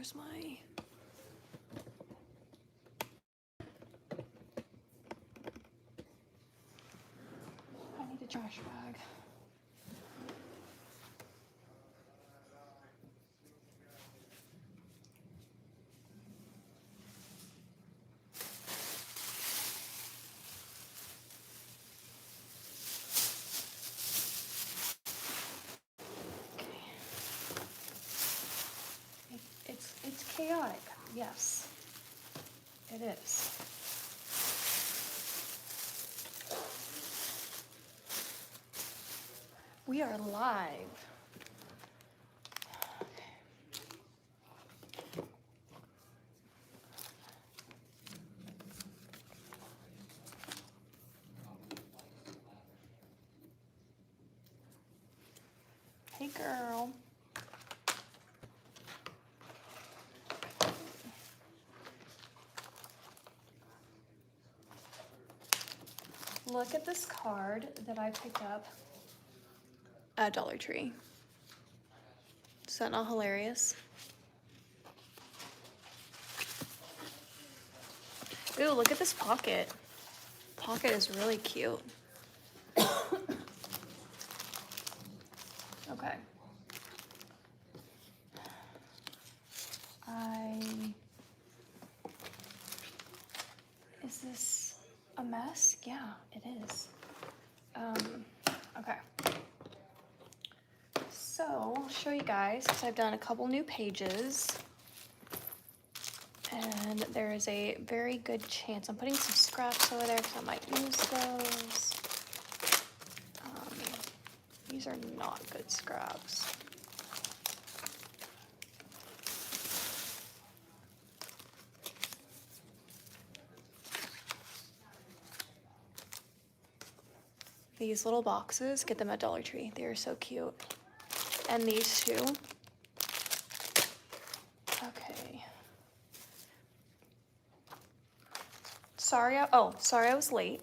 Where's my... I need a trash bag. It's chaotic, yes, it is. We are live. Hey girl. Look at this card that I picked up at Dollar Tree. Is that not hilarious? Ooh, look at this pocket. Pocket is really cute. Okay. Is this a mess? Yeah, it is. Okay. So I'll show you guys, because I've done a couple new pages. And there is a very good chance I'm putting some scraps over there because I might use those. These are not good scraps. These little boxes, get them at Dollar Tree. They are so cute. And these two. Okay. Sorry I was late.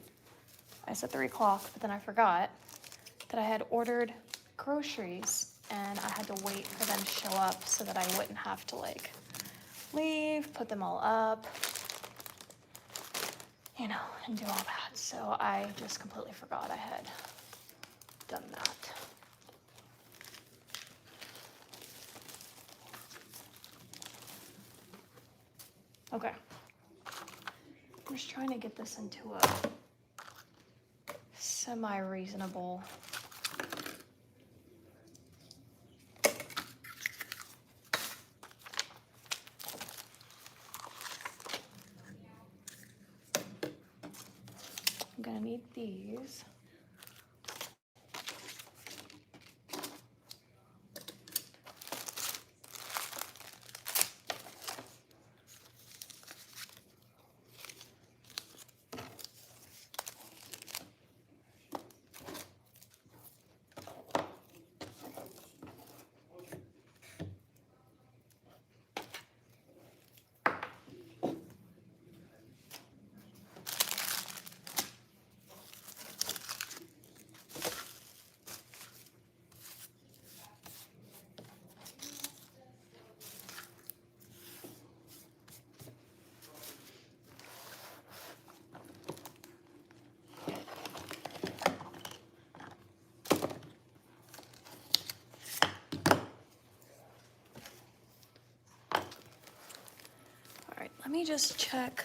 I said 3 o'clock, but then I forgot that I had ordered groceries and I had to wait for them to show up so that I wouldn't have to like leave, put them all up, you know, and do all that. So I just completely forgot I had done that. Okay. I'm just trying to get this into a semi-reasonable I'm gonna need these. Let me just check.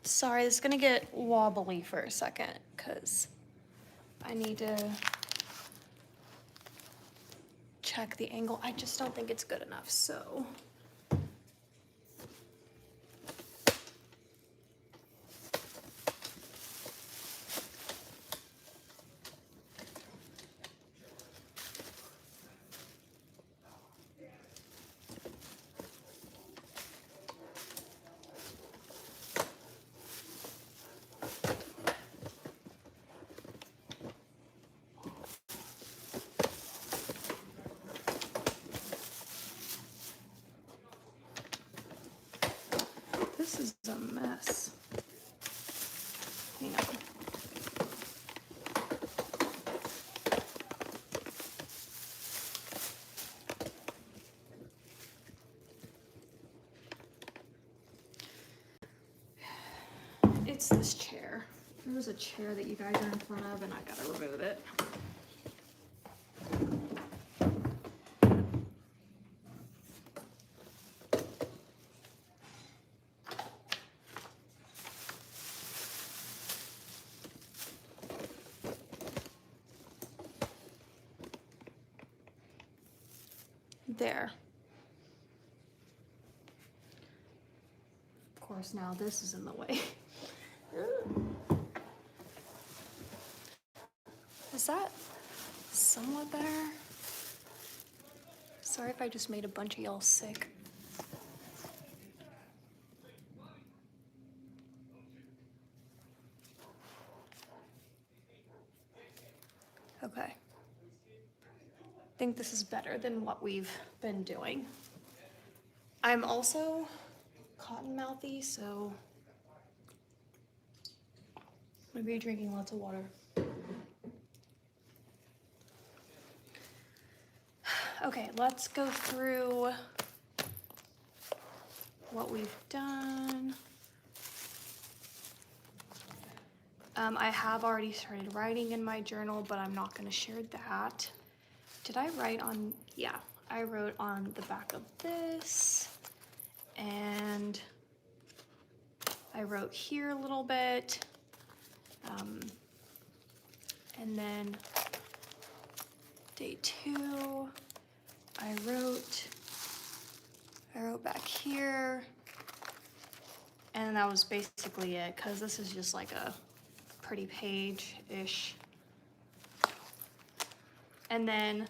Sorry, this is gonna get wobbly for a second because I need to check the angle. I just don't think it's good enough, so. it's this chair. There was a chair that you guys are in front of and I gotta remove it. There. Of course, now this is in the way. Is that somewhat better? Sorry if I just made a bunch of y'all sick. Okay. I think this is better than what we've been doing. I'm also cotton-mouthy, so maybe you're drinking lots of water. Okay, let's go through what we've done. I have already started writing in my journal, but I'm not going to share that. Did I write on? Yeah, I wrote on the back of this, and I wrote here a little bit, and then day 2, I wrote back here, and that was basically it, because this is just like a pretty page-ish. And then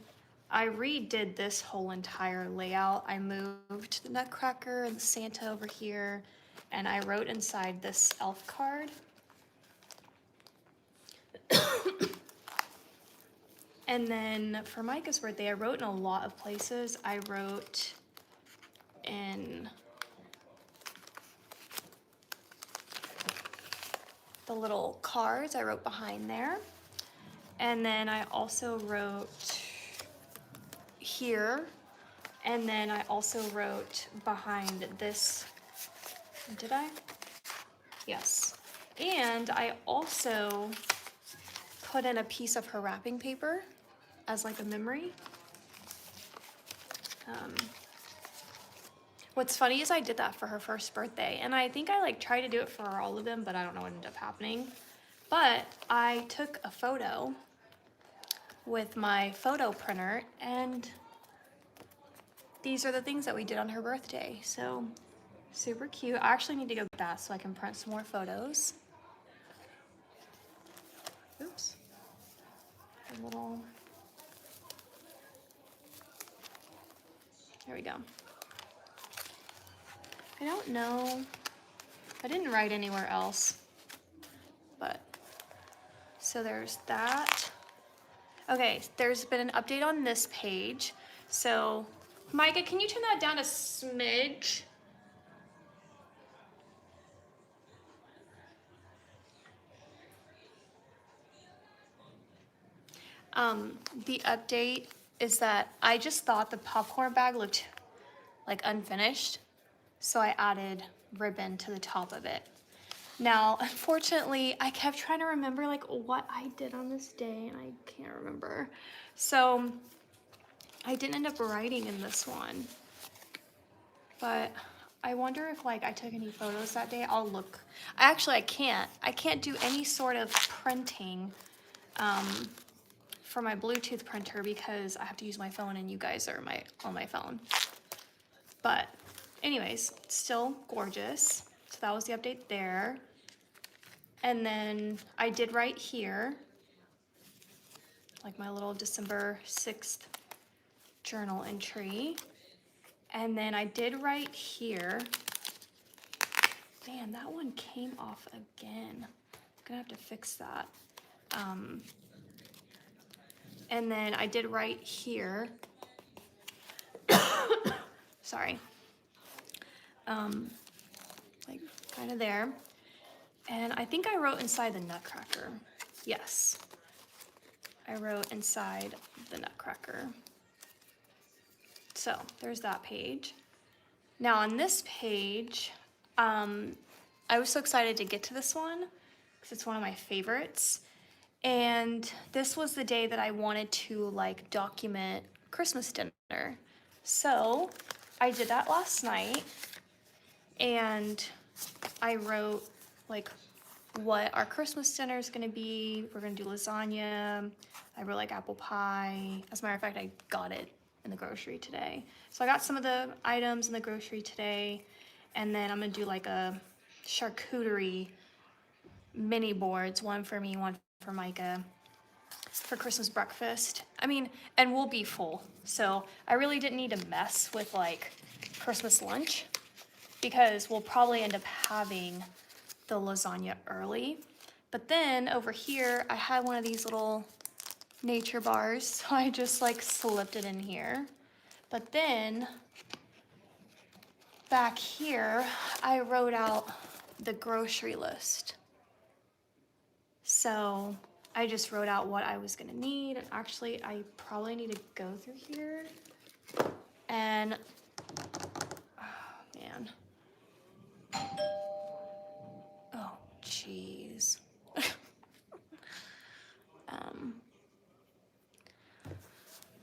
I redid this whole entire layout. I moved the Nutcracker and the Santa over here, and I wrote inside this elf card. And then for Micah's birthday, I wrote in a lot of places. I wrote in the little cards, I wrote behind there. And then I also wrote here. And then I also wrote behind this. Did I? Yes. And I also put in a piece of her wrapping paper as like a memory. What's funny is I did that for her first birthday, and I think I like tried to do it for all of them, but I don't know what ended up happening. But I took a photo with my photo printer, and these are the things that we did on her birthday. So super cute. I actually need to go get that so I can print some more photos. Oops. A little. There we go. I don't know. I didn't write anywhere else. But, so there's that. Okay, there's been an update on this page. So, Micah, can you turn that down a smidge? The update is that I just thought the popcorn bag looked like unfinished, so I added ribbon to the top of it. Now, unfortunately, I kept trying to remember like what I did on this day, and I can't remember. So I didn't end up writing in this one, but I wonder if like I took any photos that day. I'll look. Actually, I can't do any sort of printing for my Bluetooth printer because I have to use my phone and you guys are on my phone. But anyways, still gorgeous. So that was the update there. And then I did write here, like my little December 6th journal entry. And then I did write here. Man, that one came off again. I'm gonna have to fix that. And then I did write here. Sorry. Like kind of there. And I think I wrote inside the Nutcracker. Yes. I wrote inside the Nutcracker. So there's that page. Now on this page, I I was so excited to get to this one because it's one of my favorites. And this was the day that I wanted to like document Christmas dinner. So I did that last night and I wrote like what our Christmas dinner is gonna be. We're gonna do lasagna. I wrote like apple pie. As a matter of fact, I got it in the grocery today. So I got some of the items in the grocery today, and then I'm gonna do like a charcuterie mini boards, one for me, one for Micah, for Christmas breakfast. I mean, and we'll be full. So I really didn't need to mess with like Christmas lunch because we'll probably end up having the lasagna early. But then over here, I had one of these little nature bars, so I just like slipped it in here. But then back here, I wrote out the grocery list. So I just wrote out what I was gonna need. And actually, I probably need to go through here and, oh man. Oh, jeez.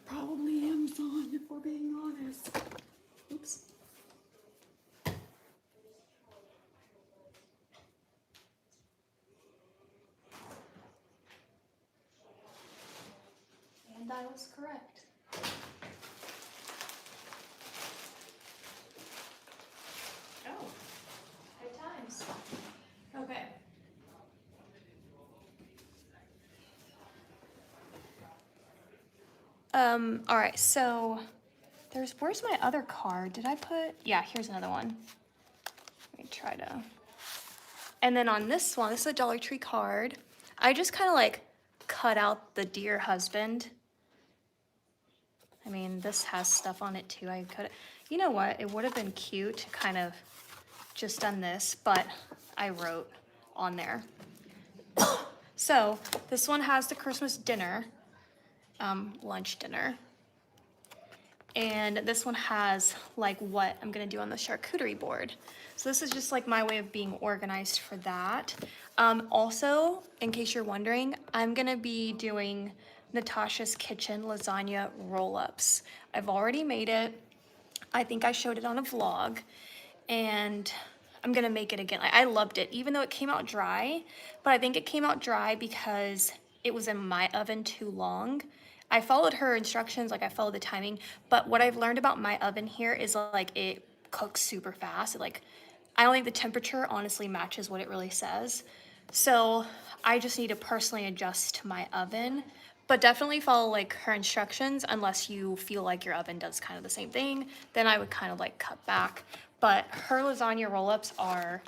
Probably Amazon, if we're being honest. Oops. And I was correct. Oh, good times. Okay. All right, so where's my other card? Did I put, yeah, here's another one. Let me try to, and then on this one, this is a Dollar Tree card. I just kind of like cut out the dear husband. I mean, this has stuff on it too. I could, you know what? It would have been cute to kind of just done this, but I wrote on there. So this one has the Christmas dinner, lunch dinner. And this one has like what I'm gonna do on the charcuterie board. So this is just like my way of being organized for that. Also, in case you're wondering, I'm gonna be doing Natasha's Kitchen lasagna roll-ups. I've already made it. I think I showed it on a vlog, and I'm gonna make it again. I loved it, even though it came out dry, but I think it came out dry because it was in my oven too long. I followed her instructions, like I followed the timing, but what I've learned about my oven here is like it cooks super fast. I don't think the temperature honestly matches what it really says. So I just need to personally adjust to my oven, but definitely follow like her instructions unless you feel like your oven does kind of the same thing. Then I would kind of like cut back. But her lasagna roll-ups are,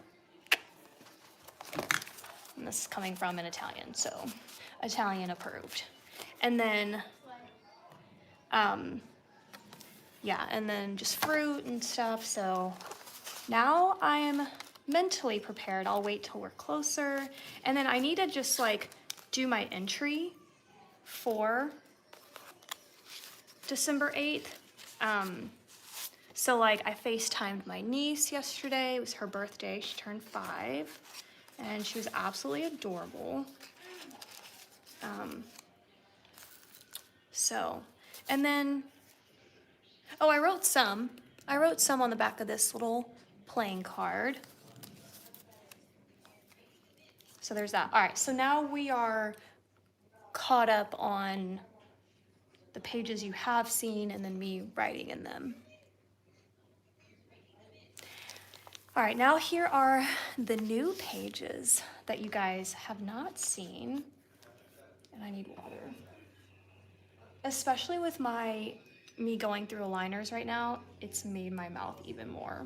and this is coming from an Italian, so Italian approved. And then, yeah, and then just fruit and stuff. So now I'm mentally prepared. I'll wait till we're closer. And then I need to just like do my entry for December 8th. So like I FaceTimed my niece yesterday. It was her birthday. She turned 5 and she was absolutely adorable. So, and then, oh, I wrote some on the back of this little playing card. So there's that. All right, so now we are caught up on the pages you have seen and then me writing in them. All right, now here are the new pages that you guys have not seen. And I need water. Especially with me going through aligners right now, it's made my mouth even more.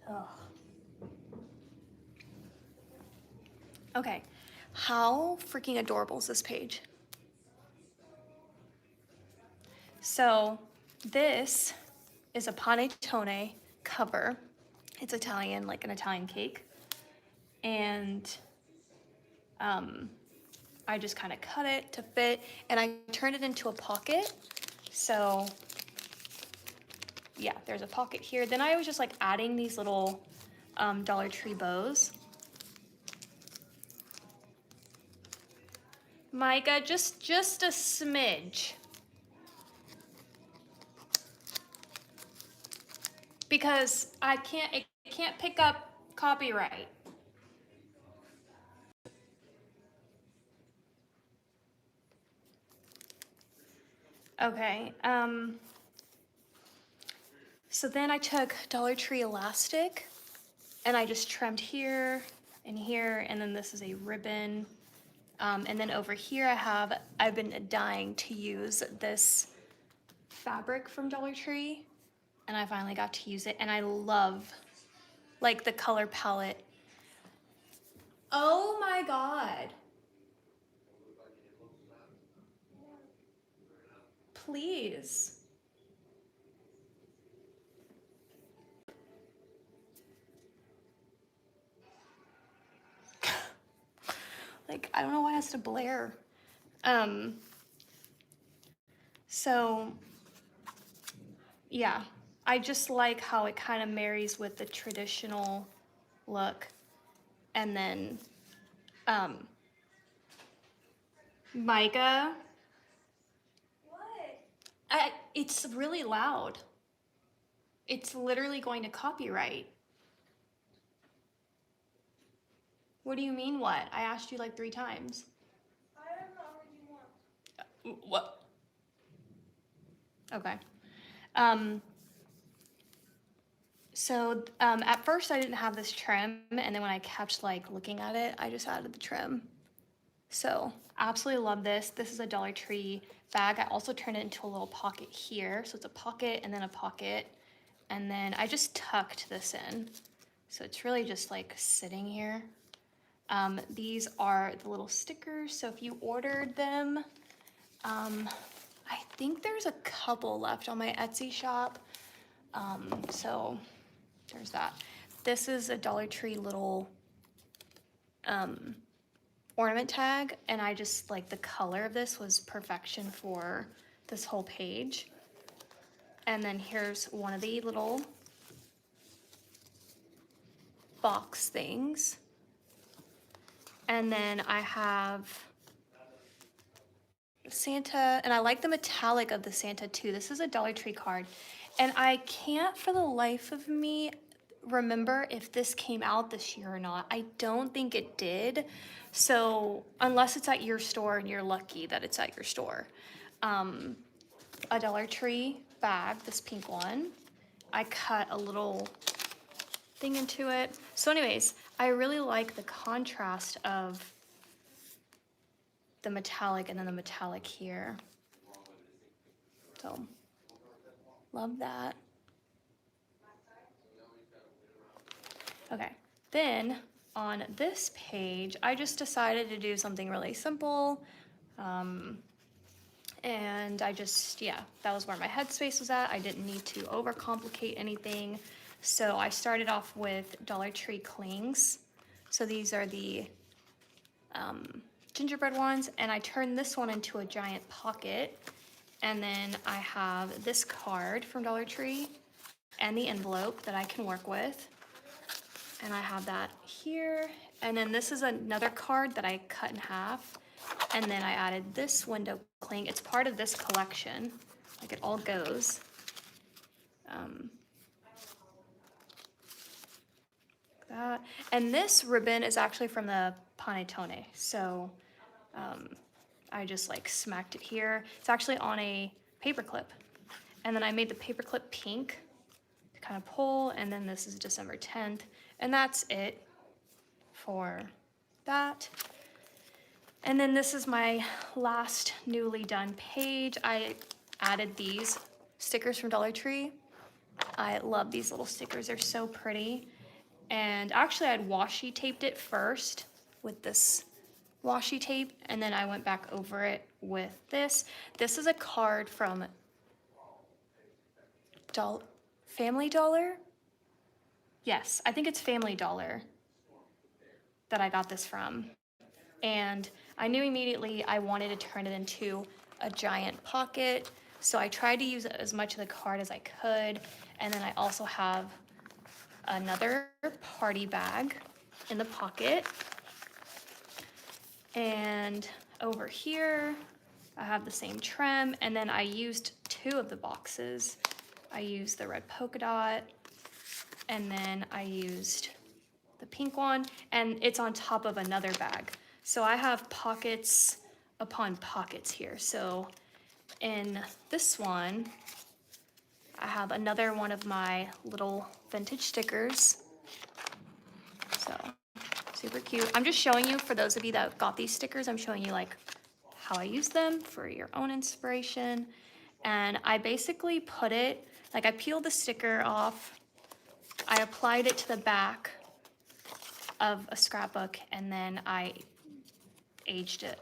Ugh. Okay, how freaking adorable is this page? So this is a panettone cover. It's Italian, like an Italian cake. And I just kind of cut it to fit and I turned it into a pocket. So yeah, there's a pocket here. Then I was just like adding these little Dollar Tree bows. Micah, just a smidge. Because it can't pick up copyright. Okay, so then I took Dollar Tree elastic and I just trimmed here and here, and then this is a ribbon. And then over here I've been dying to use this fabric from Dollar Tree, and I finally got to use it, and I love like the color palette. Oh my God. Please. Like, I don't know why it has to blare. So yeah, I just like how it kind of marries with the traditional look. And then, Micah. What? It's really loud. It's literally going to copyright. What do you mean what? I asked you like 3 times. I have not heard you once. What? Okay. So at first I didn't have this trim, and then when I kept like looking at it, I just added the trim. So absolutely love this. This is a Dollar Tree bag. I also turned it into a little pocket here. So it's a pocket and then a pocket. And then I just tucked this in. So it's really just like sitting here. These are the little stickers. So if you ordered them, I think there's a couple left on my Etsy shop. So there's that. This is a Dollar Tree little ornament tag, and I just like the color of this was perfection for this whole page. And then here's one of the little box things. And then I have Santa, and I like the metallic of the Santa too. This is a Dollar Tree card, and I can't for the life of me remember if this came out this year or not. I don't think it did. So unless it's at your store, and you're lucky that it's at your store. A Dollar Tree bag, this pink one. I cut a little thing into it. So anyways, I really like the contrast of the metallic and then the metallic here. So love that. Okay, then on this page, I just decided to do something really simple. And I just, yeah, that was where my headspace was at. I didn't need to overcomplicate anything. So I started off with Dollar Tree clings. So these are the gingerbread ones, and I turned this one into a giant pocket. And then I have this card from Dollar Tree and the envelope that I can work with. And I have that here. And then this is another card that I cut in half. And then I added this window cling. It's part of this collection. Like it all goes. That. And this ribbon is actually from the panettone. So I just like smacked it here. It's actually on a paper clip. And then I made the paper clip pink to kind of pull. And then this is December 10th. And that's it for that. And then this is my last newly done page. I added these stickers from Dollar Tree. I love these little stickers. They're so pretty. And actually I'd washi taped it first with this washi tape, and then I went back over it with this. This is a card from Family Dollar? Yes, I think it's Family Dollar that I got this from. And I knew immediately I wanted to turn it into a giant pocket. So I tried to use as much of the card as I could. And then I also have another party bag in the pocket. And over here, I have the same trim. And then I used 2 of the boxes. I used the red polka dot, and then I used the pink one, and it's on top of another bag. So I have pockets upon pockets here. So in this one, I have another one of my little vintage stickers. So super cute. I'm just showing you, for those of you that got these stickers, I'm showing you like how I use them for your own inspiration. And I basically put it, like I peeled the sticker off, I applied it to the back of a scrapbook, and then I aged it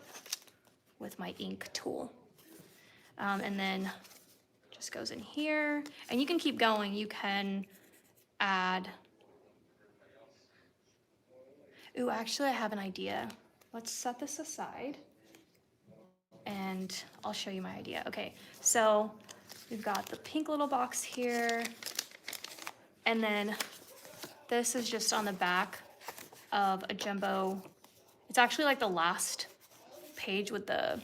with my ink tool. And then just goes in here, and you can keep going. You can add, ooh, actually I have an idea. Let's set this aside and I'll show you my idea. Okay, so we've got the pink little box here, and then this is just on the back of a jumbo. It's actually like the last page with the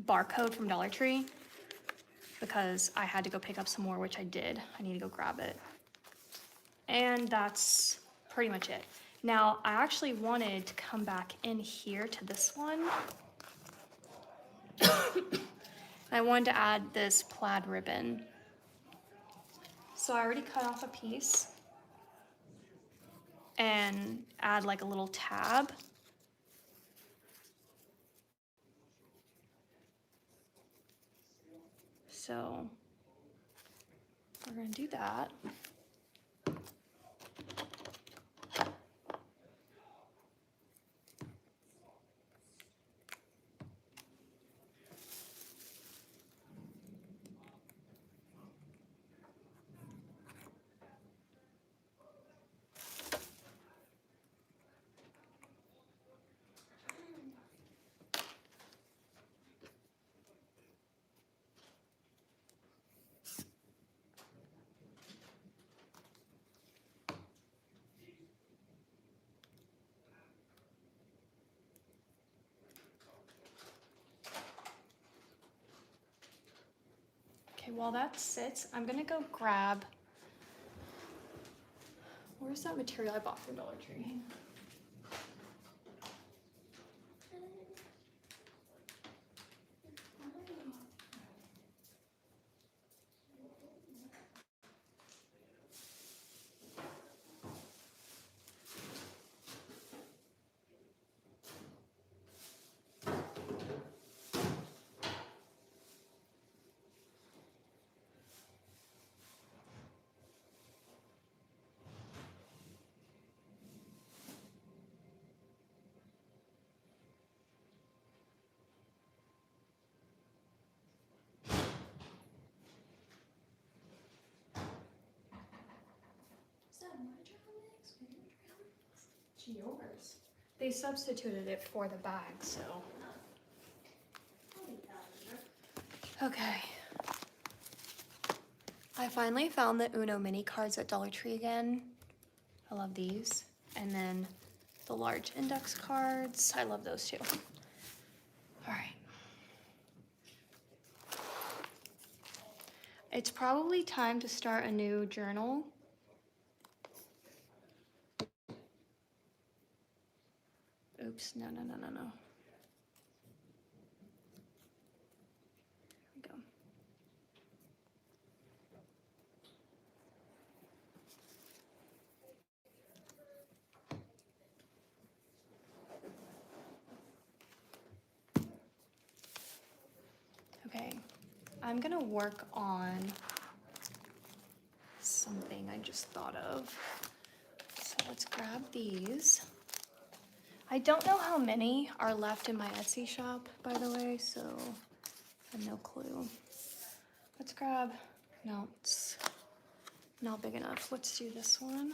barcode from Dollar Tree, because I had to go pick up some more, which I did. I need to go grab it. And that's pretty much it. Now, I actually wanted to come back in here to this one. I wanted to add this plaid ribbon. So I already cut off a piece and add like a little tab. So we're gonna do that. Okay, while that sits, I'm gonna go grab, where's that material I bought from Dollar Tree? Yours. They substituted it for the bag, so. Okay. I finally found the Uno mini cards at Dollar Tree again. I love these. And then the large index cards. I love those too. All right. It's probably time to start a new journal. Oops, no. Here we go. Okay, I'm gonna work on something I just thought of. So let's grab these. I don't know how many are left in my Etsy shop, by the way, so I have no clue. Let's grab, no, it's not big enough. Let's do this one.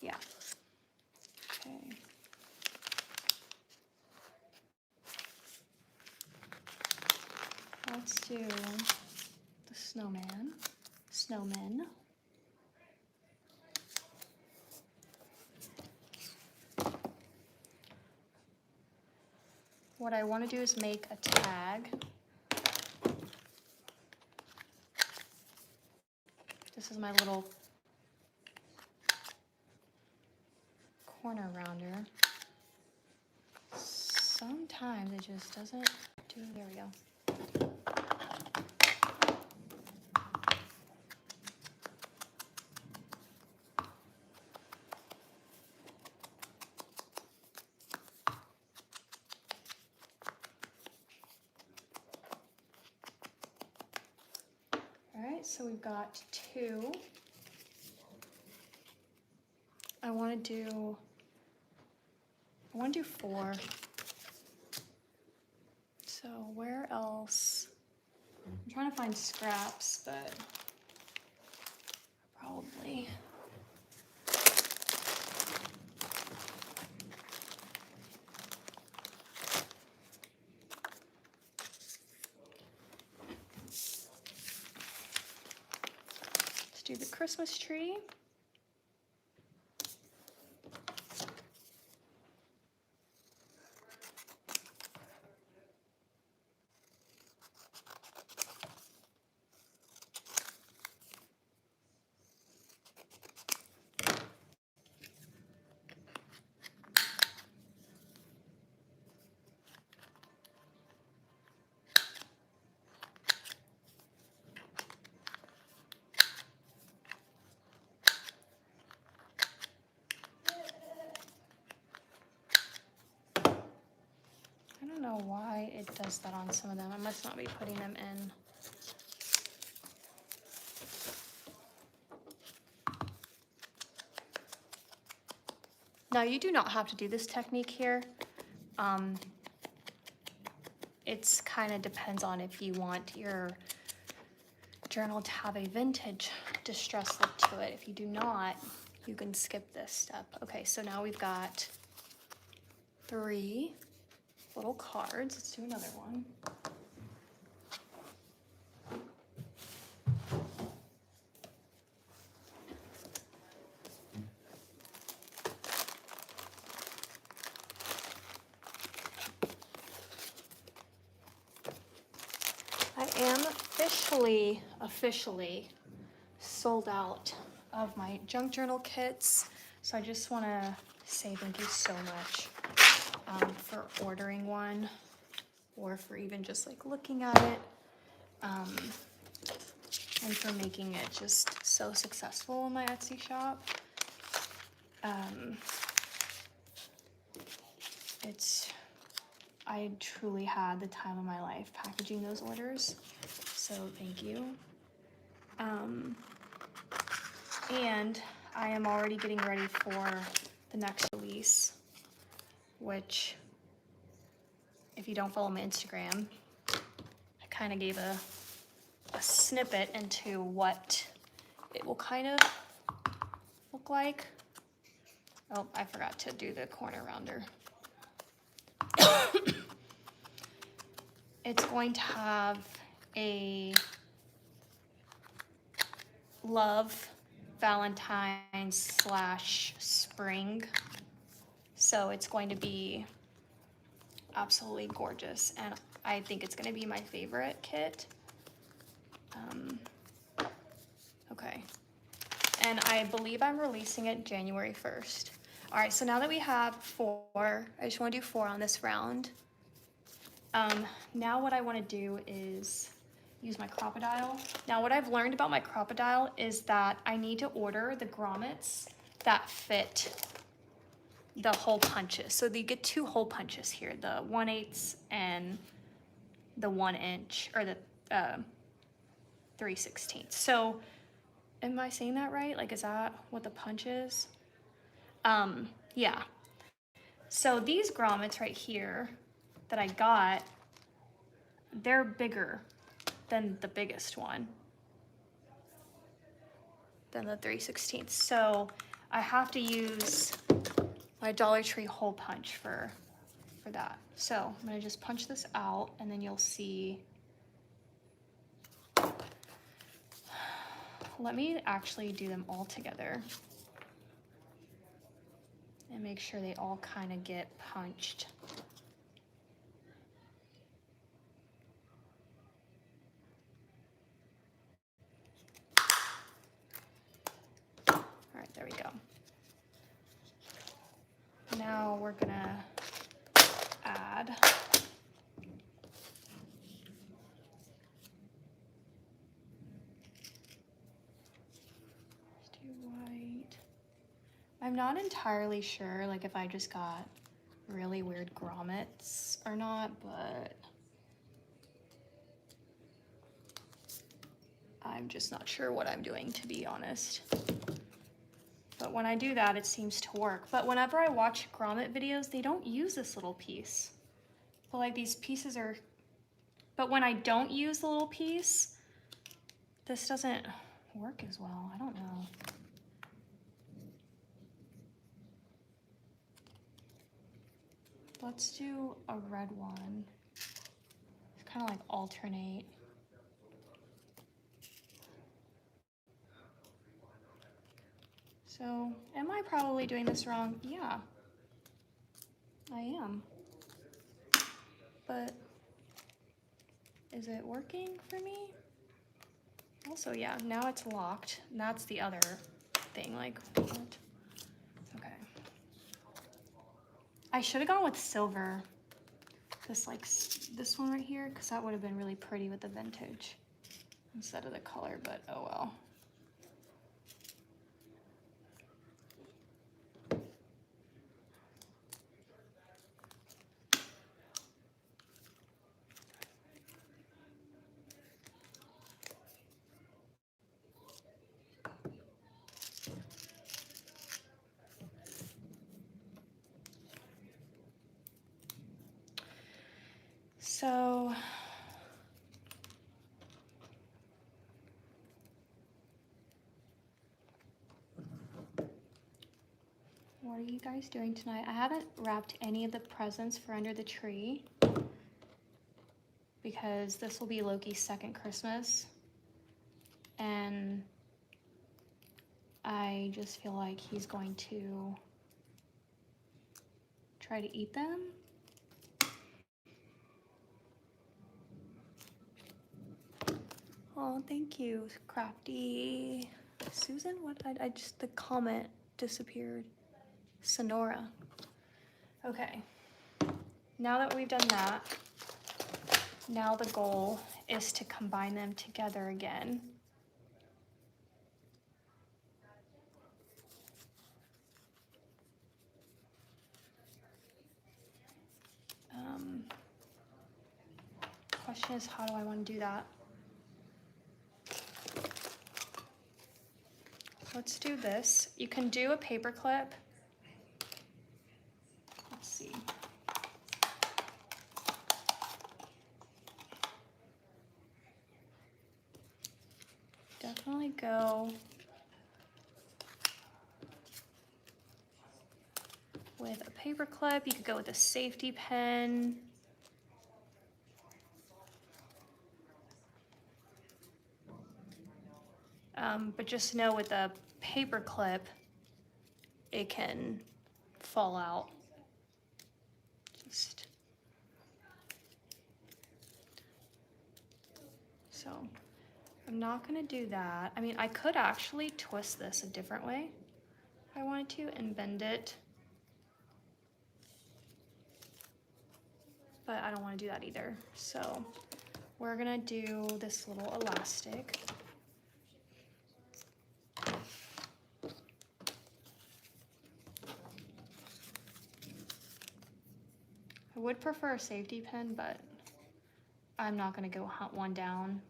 Yeah. Okay. let's do the snowmen. What I want to do is make a tag. This is my little corner rounder. Sometimes it just doesn't do, there we go. All right, so we've got 2. I want to do 4. So where else? I'm trying to find scraps, but probably. Let's do the Christmas tree. I don't know why it does that on some of them. I must not be putting them in. Now you do not have to do this technique here. It's kind of depends on if you want your journal to have a vintage distress look to it. If you do not, you can skip this step. Okay, so now we've got 3 little cards. Let's do another one. I am officially sold out of my junk journal kits. So I just want to say thank you so much for ordering one, or for even just like looking at it, and for making it just so successful in my Etsy shop. I truly had the time of my life packaging those orders, so thank you. And I am already getting ready for the next release, which, if you don't follow my Instagram, I kind of gave a snippet into what it will kind of look like. Oh, I forgot to do the corner rounder. It's going to have a love Valentine's / spring. So it's going to be absolutely gorgeous, and I think it's going to be my favorite kit. Okay, and I believe I'm releasing it January 1st. All right, so now that we have 4, I just want to do 4 on this round. Now what I want to do is use my Crocodile. Now what I've learned about my Crocodile is that I need to order the grommets that fit the hole punches. So you get 2 hole punches here, the 1/8 and the 1 inch, or the 3/16. So am I saying that right? Like, is that what the punch is? Yeah. So these grommets right here that I got, they're bigger than the biggest one, than the 3/16. So I have to use my Dollar Tree hole punch for that. So I'm gonna just punch this out, and then you'll see Let me actually do them all together and make sure they all kind of get punched. All right, there we go. Now we're gonna add white. I'm not entirely sure like if I just got really weird grommets or not, but I'm just not sure what I'm doing, to be honest. But when I do that, it seems to work. But whenever I watch grommet videos, they don't use this little piece. But like these pieces are, but when I don't use the little piece, this doesn't work as well. I don't know. Let's do a red one. It's kind of like alternate. So, am I probably doing this wrong? Yeah, I am. But is it working for me? Also, yeah, now it's locked. And that's the other thing, like, what? Okay. I should have gone with silver. This, like, this one right here, because that would have been really pretty with the vintage instead of the color, but oh well. So, what are you guys doing tonight? I haven't wrapped any of the presents for under the tree because this will be Loki's second Christmas. And I just feel like he's going to try to eat them. Oh, thank you, Crafty. Susan, what? I just, the comment disappeared. Sonora. Okay, now that we've done that, now the goal is to combine them together again. Question is, how do I want to do that? Let's do this. You can do a paper clip. Let's see. Definitely go with a paper clip. You could go with a safety pin. But just know with a paper clip, it can fall out. Just so I'm not gonna do that. I mean, I could actually twist this a different way if I wanted to and bend it, but I don't want to do that either. So we're gonna do this little elastic. I would prefer a safety pin, but I'm not gonna go hunt one down.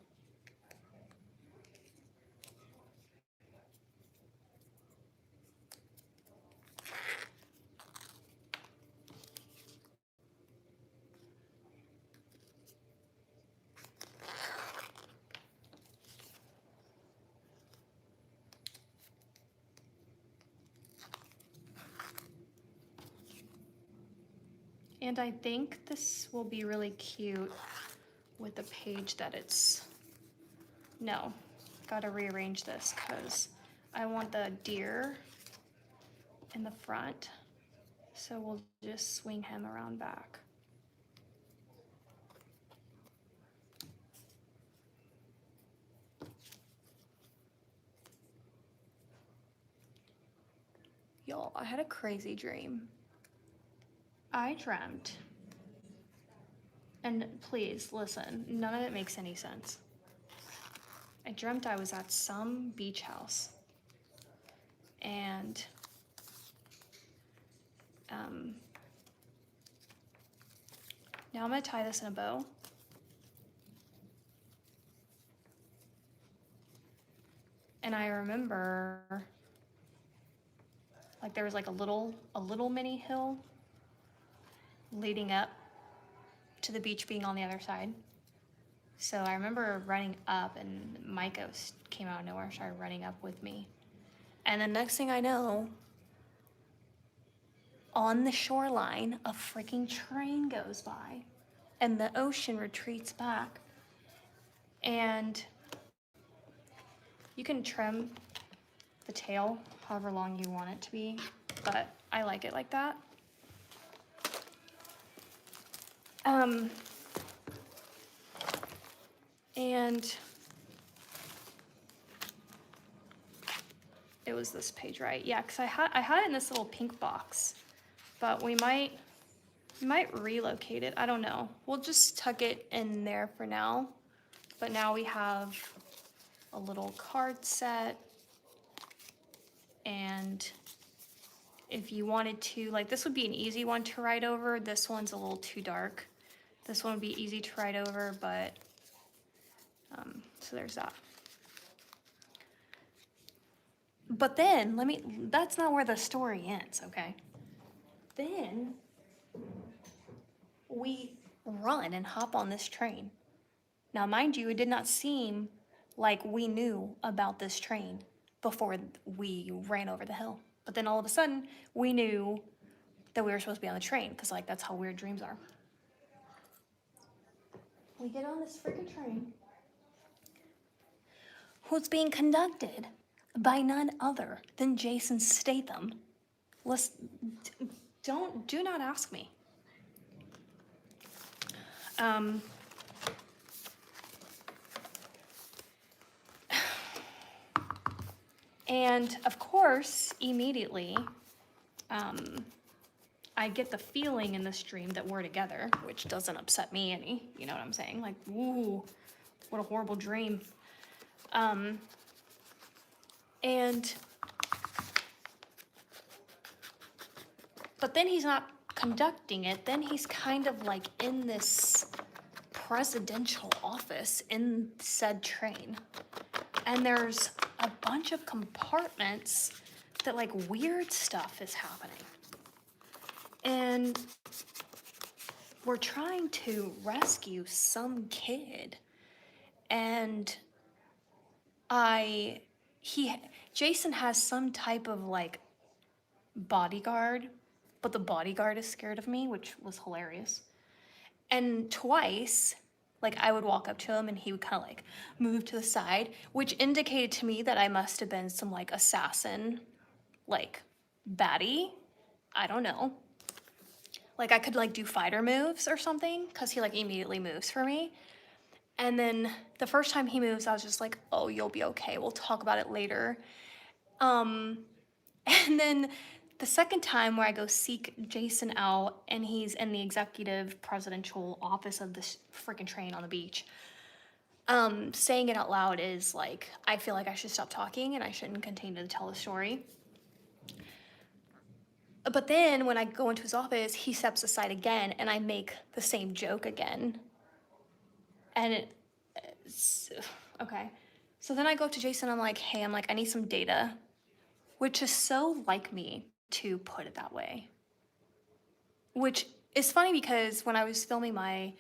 And I think this will be really cute with the page that it's No, gotta rearrange this because I want the deer in the front. So we'll just swing him around back. Y'all, I had a crazy dream. I dreamt, and please listen, none of it makes any sense. I dreamt I was at some beach house, and now I'm gonna tie this in a bow. And I remember, like, there was like a little mini hill leading up to the beach being on the other side. So I remember running up, and Micah came out of nowhere, started running up with me. And the next thing I know, on the shoreline, a freaking train goes by, and the ocean retreats back. And you can trim the tail however long you want it to be, but I like it like that. And it was this page, right? Yeah, because I had it in this little pink box, but we might relocate it. I don't know. We'll just tuck it in there for now. But now we have a little card set, and if you wanted to, like, this would be an easy one to write over. This one's a little too dark. This one would be easy to write over, but so there's that. But then that's not where the story ends, okay? Then we run and hop on this train. Now, mind you, it did not seem like we knew about this train before we ran over the hill. But then all of a sudden, we knew that we were supposed to be on the train, because, like, that's how weird dreams are. We get on this freaking train, who's being conducted by none other than Jason Statham. Do not ask me. And of course, immediately, I get the feeling in this dream that we're together, which doesn't upset me any, you know what I'm saying? Like, ooh, what a horrible dream. But then he's not conducting it, then he's kind of like in this presidential office in said train. And there's a bunch of compartments that, like, weird stuff is happening. And we're trying to rescue some kid. And Jason has some type of, like, bodyguard, but the bodyguard is scared of me, which was hilarious. And twice, like, I would walk up to him and he would kind of, like, move to the side, which indicated to me that I must have been some, like, assassin, like, baddie. I don't know. Like, I could, like, do fighter moves or something, because he, like, immediately moves for me. And then the first time he moves, I was just like, oh, you'll be okay. We'll talk about it later. And then the second time where I go seek Jason out and he's in the executive presidential office of this freaking train on the beach, saying it out loud is like, I feel like I should stop talking and I shouldn't continue to tell the story. But then when I go into his office, he steps aside again and I make the same joke again. And okay. So then I go up to Jason, I'm like, hey, I need some data, which is so like me to put it that way. Which is funny because when I was filming I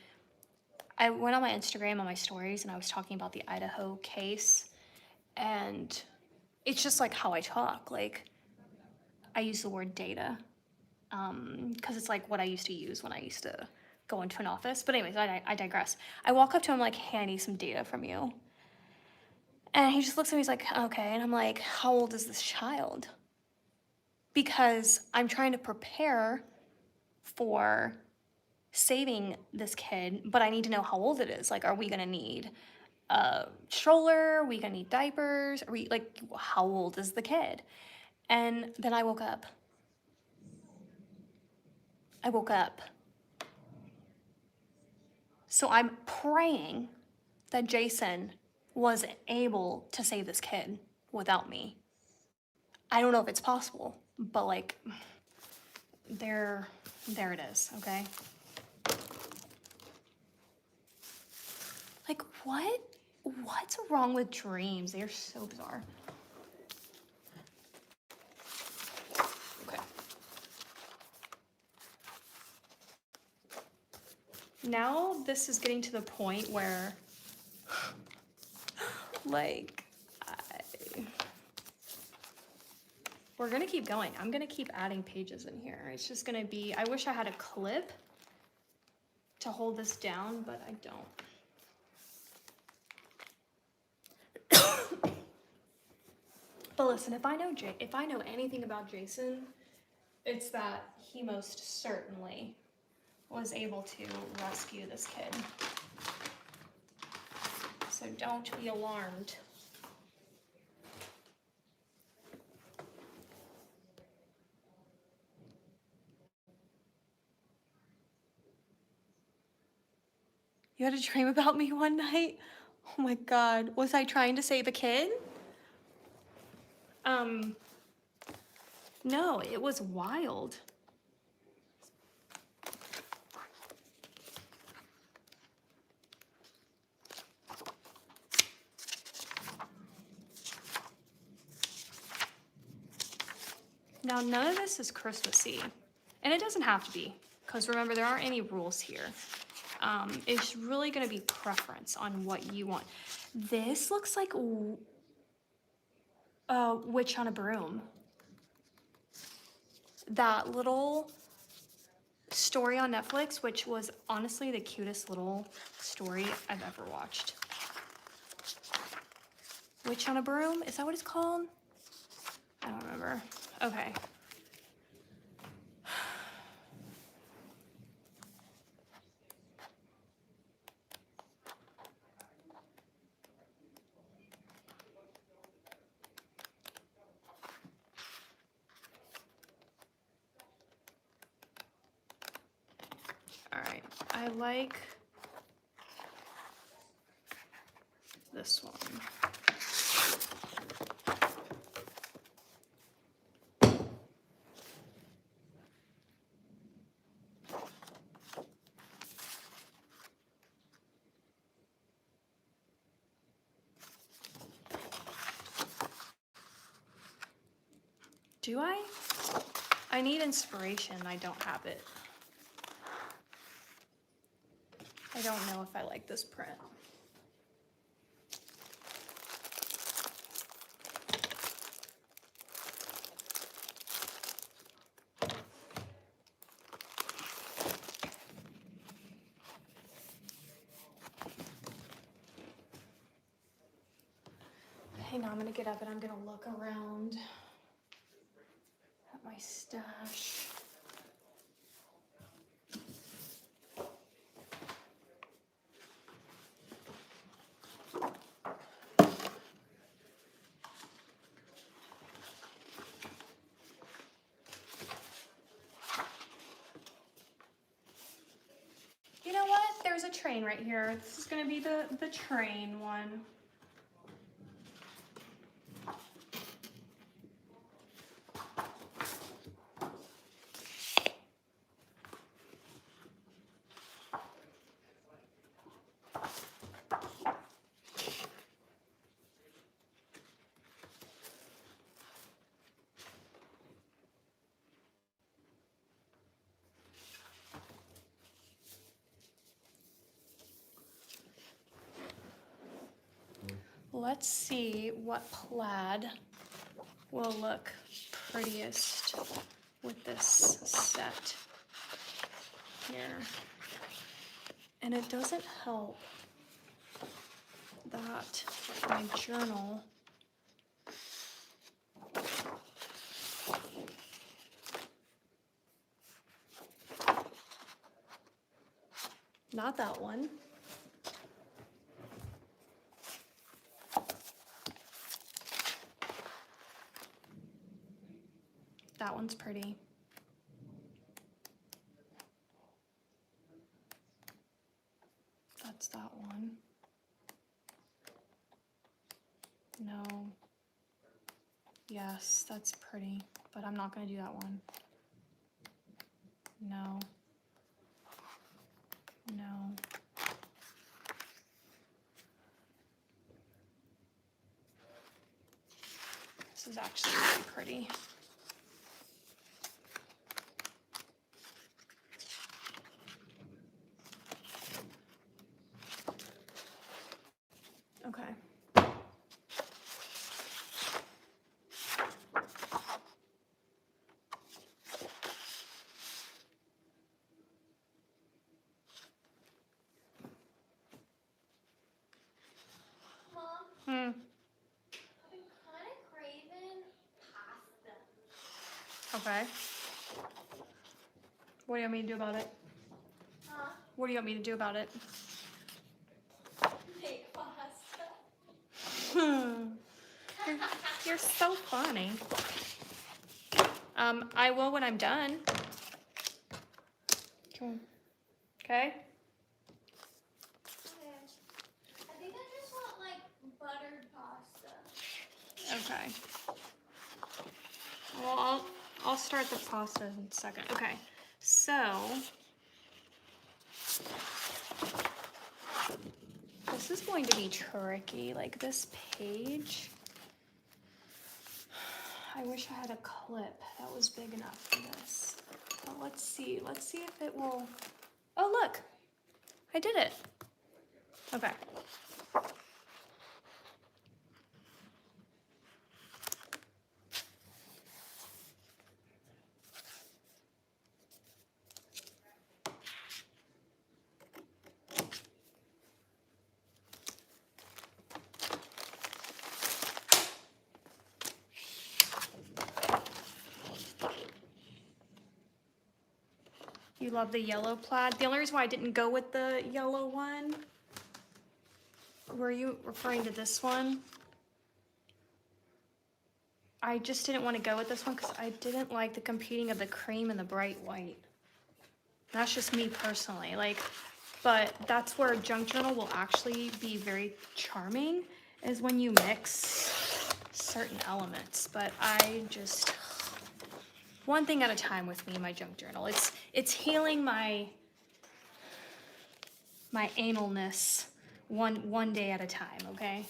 went on my Instagram on my stories and I was talking about the Idaho case, and it's just like how I talk. Like, I use the word data because it's like what I used to use when I used to go into an office. But anyways, I digress. I walk up to him like, hey, I need some data from you. And he just looks at me, he's like, okay. And I'm like, how old is this child? Because I'm trying to prepare for saving this kid, but I need to know how old it is. Like, are we gonna need a stroller? Are we gonna need diapers? Are we, like, how old is the kid? And then I woke up. So I'm praying that Jason was able to save this kid without me. I don't know if it's possible, but like, there it is, okay? Like, what's wrong with dreams? They're so bizarre. Okay. Now this is getting to the point where, like, we're gonna keep going. I'm gonna keep adding pages in here. It's just gonna be, I wish I had a clip to hold this down, but I don't. But listen, if I know anything about Jason, it's that he most certainly was able to rescue this kid. So don't be alarmed. You had a dream about me one night? Oh my God, was I trying to save a kid? No, it was wild. Now, none of this is Christmassy, and it doesn't have to be, because remember, there aren't any rules here. It's really gonna be preference on what you want. This looks like a witch on a broom. That little story on Netflix, which was honestly the cutest little story I've ever watched. Witch on a Broom? Is that what it's called? I don't remember. Okay. All right. I like this one. Do I? I need inspiration. I don't have it. I don't know if I like this print. Hang on, I'm gonna get up and I'm gonna look around at my stash. You know what? There's a train right here. This is gonna be the train one. Let's see what plaid will look prettiest with this set here. And it doesn't help that for my journal. Not that one. That one's pretty. That's that one. No. Yes, that's pretty, but I'm not gonna do that one. No. No. This is actually really pretty. Okay. Mom, Hmm. I'm kind of craving pasta. Okay. What do you want me to do about it? Huh? What do you want me to do about it? Make pasta. You're so funny. I will when I'm done. Okay. Okay. I think I just want like buttered pasta. Okay. Well, I'll start the pasta in a second. Okay. So this is going to be tricky. Like this page. I wish I had a clip that was big enough for this. But let's see. Let's see if it will. Oh, look. I did it. Okay. You love the yellow plaid. The only reason why I didn't go with the yellow one, were you referring to this one? I just didn't want to go with this one because I didn't like the competing of the cream and the bright white. That's just me personally. Like, but that's where junk journal will actually be very charming, is when you mix certain elements. But I just, one thing at a time with me in my junk journal. It's healing my analness one day at a time, okay?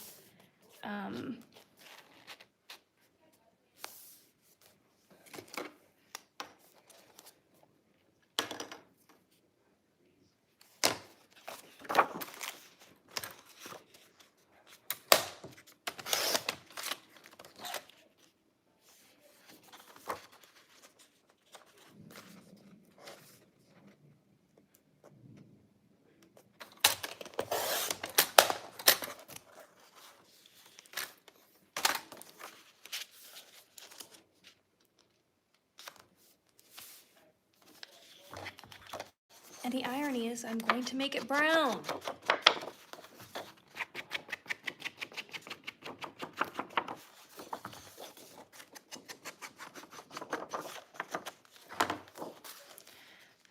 And the irony is I'm going to make it brown.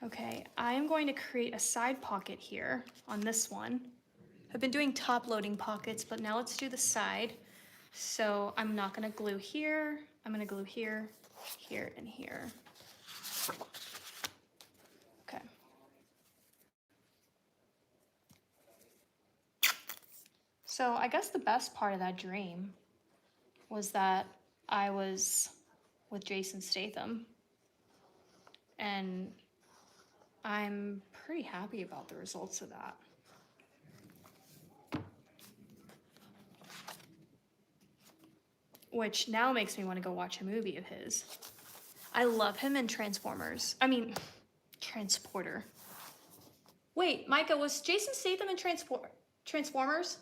Okay, I am going to create a side pocket here on this one. I've been doing top loading pockets, but now let's do the side. So I'm not gonna glue here. I'm gonna glue here, here, and here. Okay. So I guess the best part of that dream was that I was with Jason Statham, and I'm pretty happy about the results of that. Which now makes me want to go watch a movie of his. I love him in Transformers. I mean, Transporter. Wait, Micah, was Jason Statham in Transformers?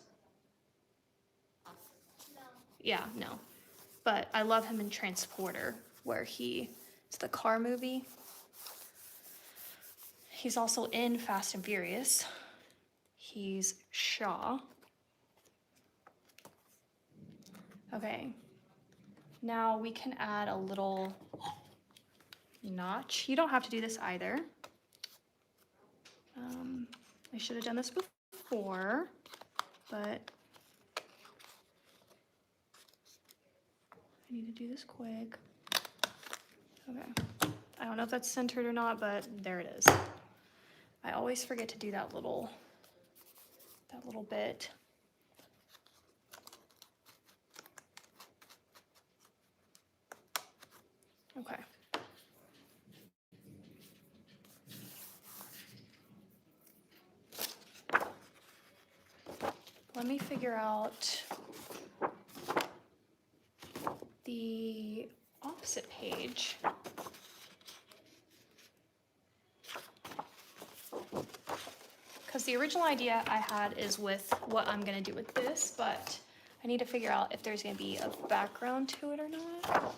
Yeah, no. But I love him in Transporter, where it's the car movie. He's also in Fast and Furious. He's Shaw. Okay. Now we can add a little notch. You don't have to do this either. I should have done this before, but I need to do this quick. Okay. I don't know if that's centered or not, but there it is. I always forget to do that little bit. Okay. Let me figure out the opposite page. Because the original idea I had is with what I'm gonna do with this, but I need to figure out if there's gonna be a background to it or not.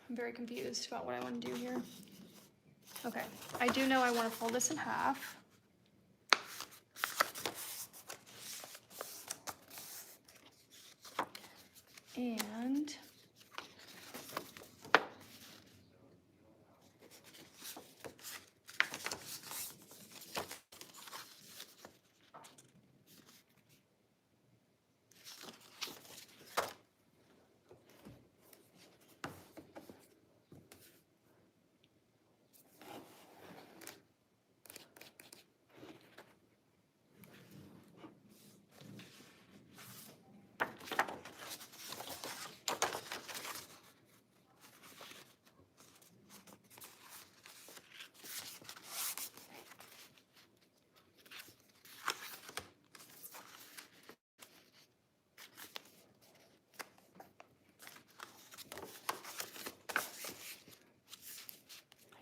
I'm very confused about what I want to do here. Okay, I do know I want to fold this in half. And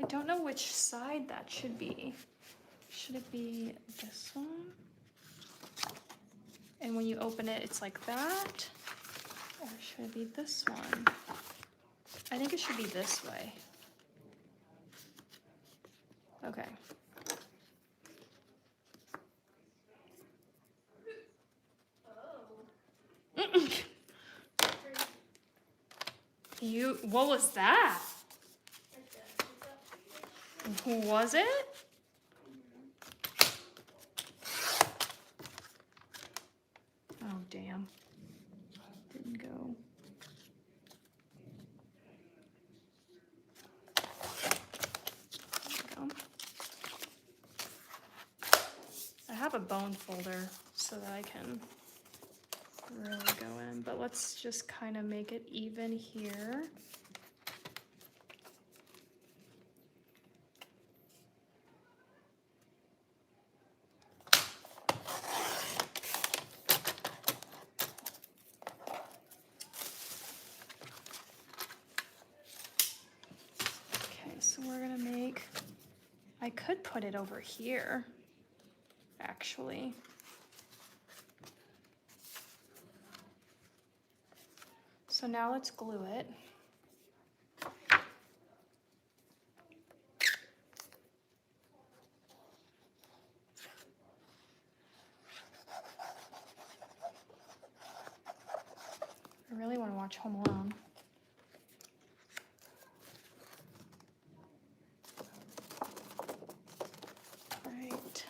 I don't know which side that should be. Should it be this one? And when you open it, it's like that? Or should it be this one? I think it should be this way. Okay. What was that? Who was it? Oh, damn. Didn't go. There we go. I have a bone folder so that I can really go in, but let's just kind of make it even here. So we're gonna make, I could put it over here, actually. So now let's glue it. I really want to watch Home Alone. Right.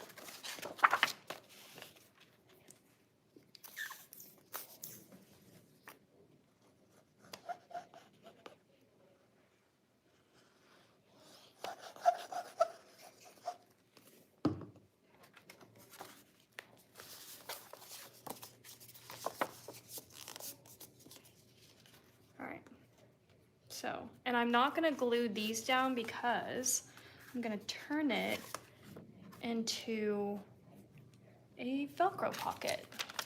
So, and I'm not gonna glue these down because I'm gonna turn it into a Velcro pocket.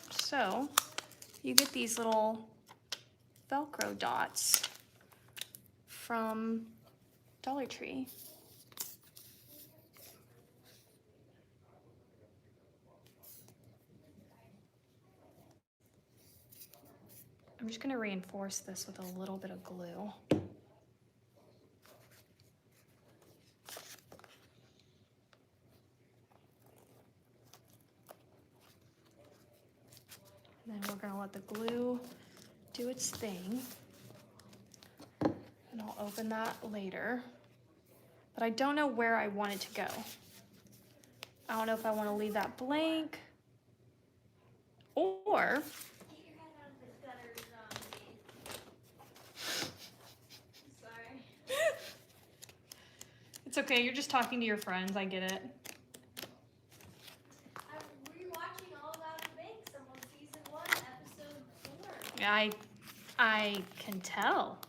So you get these little Velcro dots from Dollar Tree. I'm just gonna reinforce this with a little bit of glue. And then we're gonna let the glue do its thing. And I'll open that later. But I don't know where I want it to go. I don't know if I want to leave that blank or Get your head out of the gutter, zombie. Sorry. it's okay, you're just talking to your friends, I get it. I'm rewatching All About the Banks. I'm on season 1, episode 4. I can tell.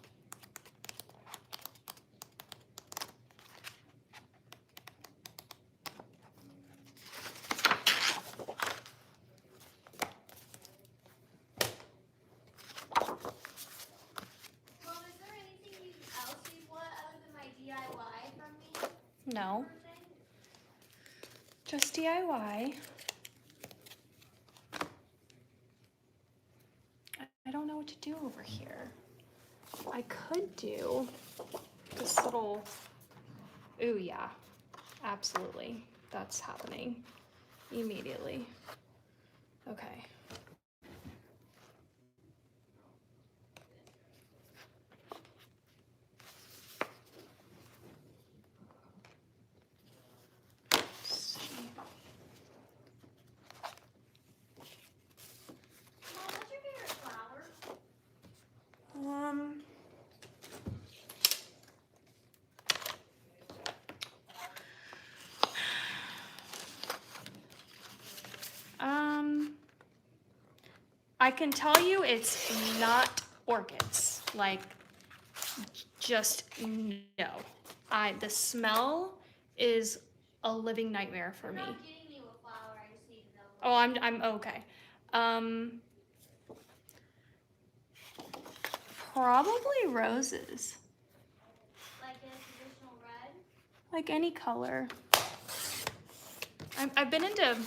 Mom, is there anything else you want other than my DIY from me? No, Birthday? just DIY. I don't know what to do over here. I could do this little, ooh yeah, absolutely. That's happening immediately. Okay. Mom, what's your favorite flower? I can tell you it's not orchids. Like, just no. The smell is a living nightmare for me. I'm not getting you a flower. I just need to know. Oh, I'm okay. Probably roses. Like a traditional red? Like any color. I've been into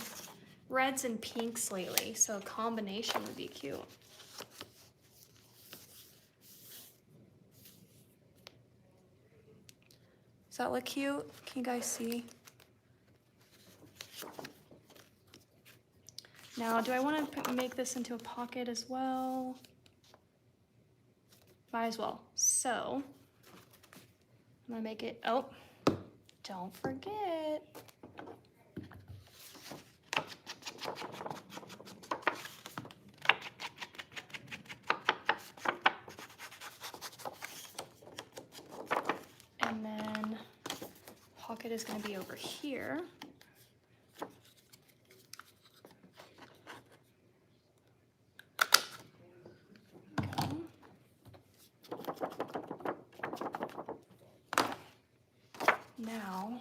reds and pinks lately, so a combination would be cute. Does that look cute? Can you guys see? Now, do I want to make this into a pocket as well? Might as well. So, I'm gonna make it, oh, don't forget. And then pocket is gonna be over here. Now,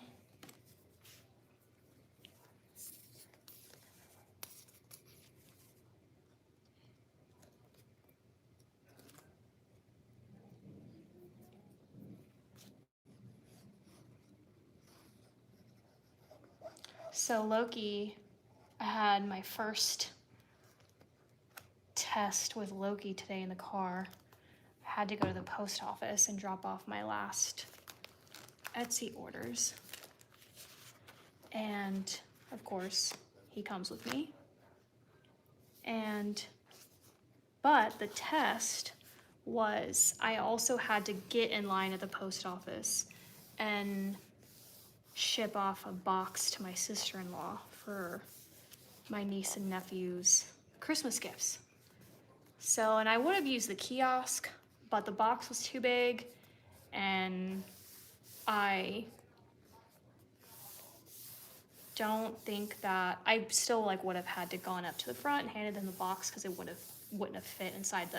so Loki, I had my first test with Loki today in the car. I had to go to the post office and drop off my last Etsy orders. And of course, he comes with me. But the test was I also had to get in line at the post office and ship off a box to my sister-in-law for my niece and nephew's Christmas gifts. So, and I would have used the kiosk, but the box was too big and I don't think that I still like would have had to gone up to the front and handed them the box because it wouldn't have fit inside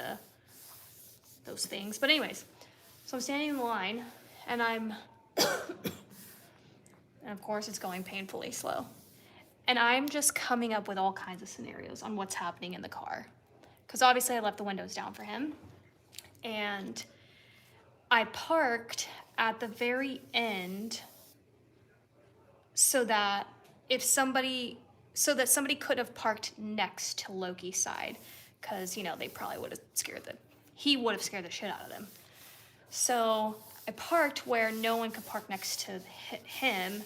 those things. But anyways, So I'm standing in the line, and and of course it's going painfully slow. And I'm just coming up with all kinds of scenarios on what's happening in the car. Because obviously I left the windows down for him. And I parked at the very end so that somebody could have parked next to Loki's side. Because, you know, they probably would have he would have scared the shit out of them. So I parked where no one could park next to him.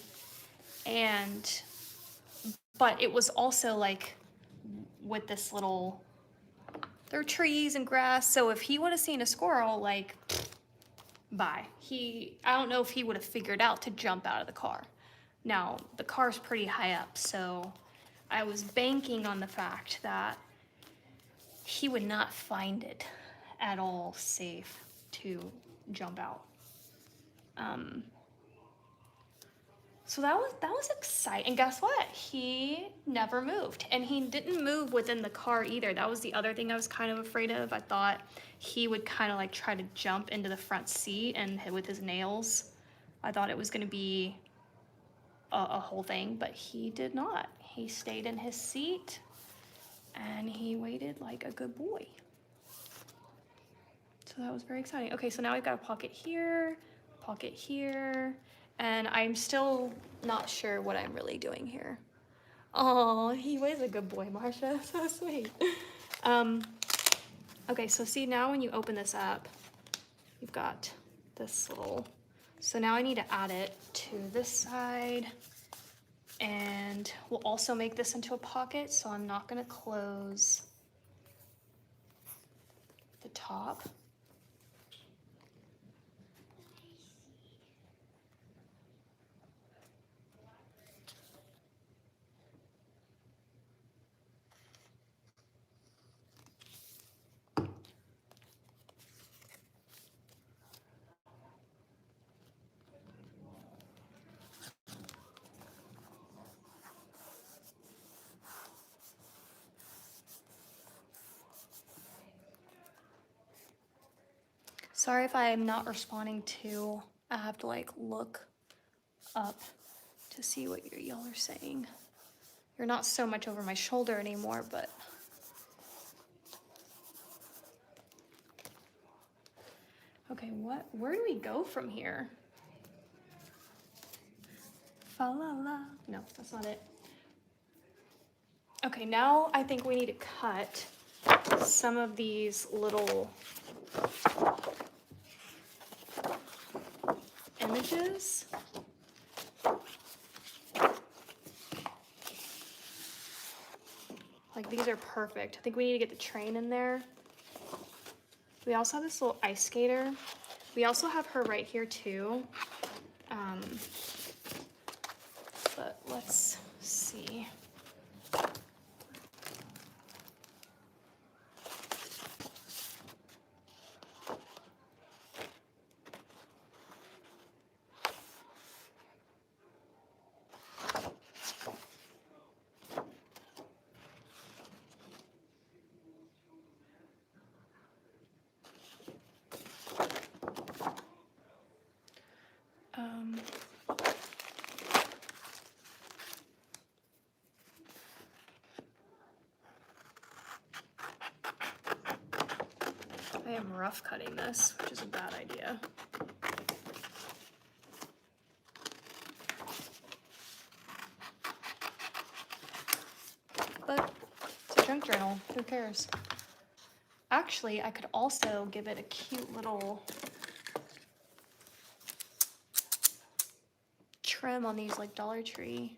But it was also like with this little, there are trees and grass. So if he would have seen a squirrel, like, bye. I don't know if he would have figured out to jump out of the car. Now, the car's pretty high up, so I was banking on the fact that he would not find it at all safe to jump out. So that was exciting. And guess what? He never moved. And he didn't move within the car either. That was the other thing I was kind of afraid of. I thought he would kind of like try to jump into the front seat and hit with his nails. I thought it was going to be a whole thing, but he did not. He stayed in his seat and he waited like a good boy. So that was very exciting. Okay, so now I've got a pocket here, and I'm still not sure what I'm really doing here. Oh, he was a good boy, Marsha. So sweet. Okay, so see now when you open this up, you've got this little, so now I need to add it to this side, and we'll also make this into a pocket, so I'm not gonna close the top. Sorry if I'm not responding to, I have to like look up to see what y'all are saying. You're not so much over my shoulder anymore, but. Okay, where do we go from here? Fa la la. No, that's not it. Okay, now I think we need to cut some of these little images. Like these are perfect. I think we need to get the train in there. We also have this little ice skater. We also have her right here too. But let's see. I am rough cutting this, which is a bad idea. But it's a junk journal, who cares? Actually, I could also give it a cute little trim on these like Dollar Tree.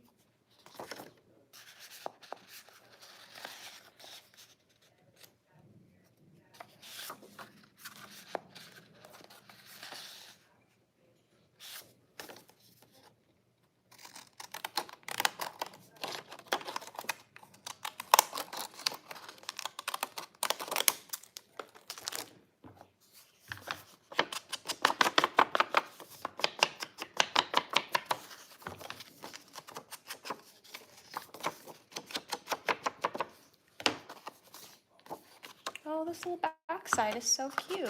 Oh, this little backside is so cute.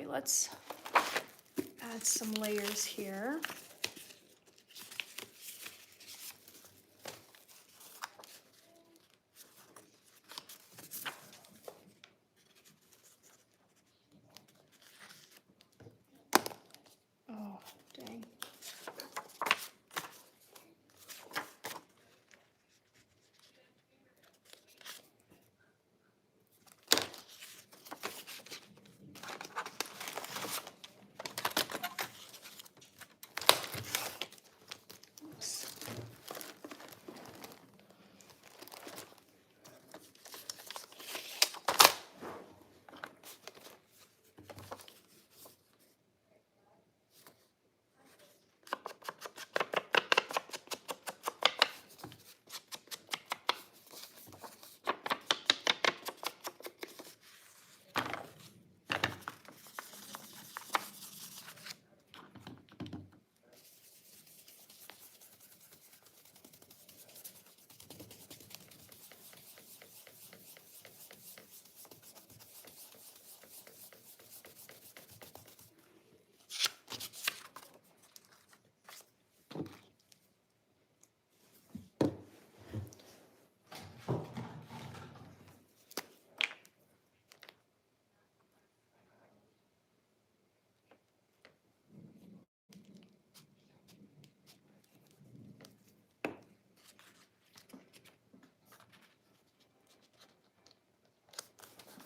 let's add some layers here. Oh, dang.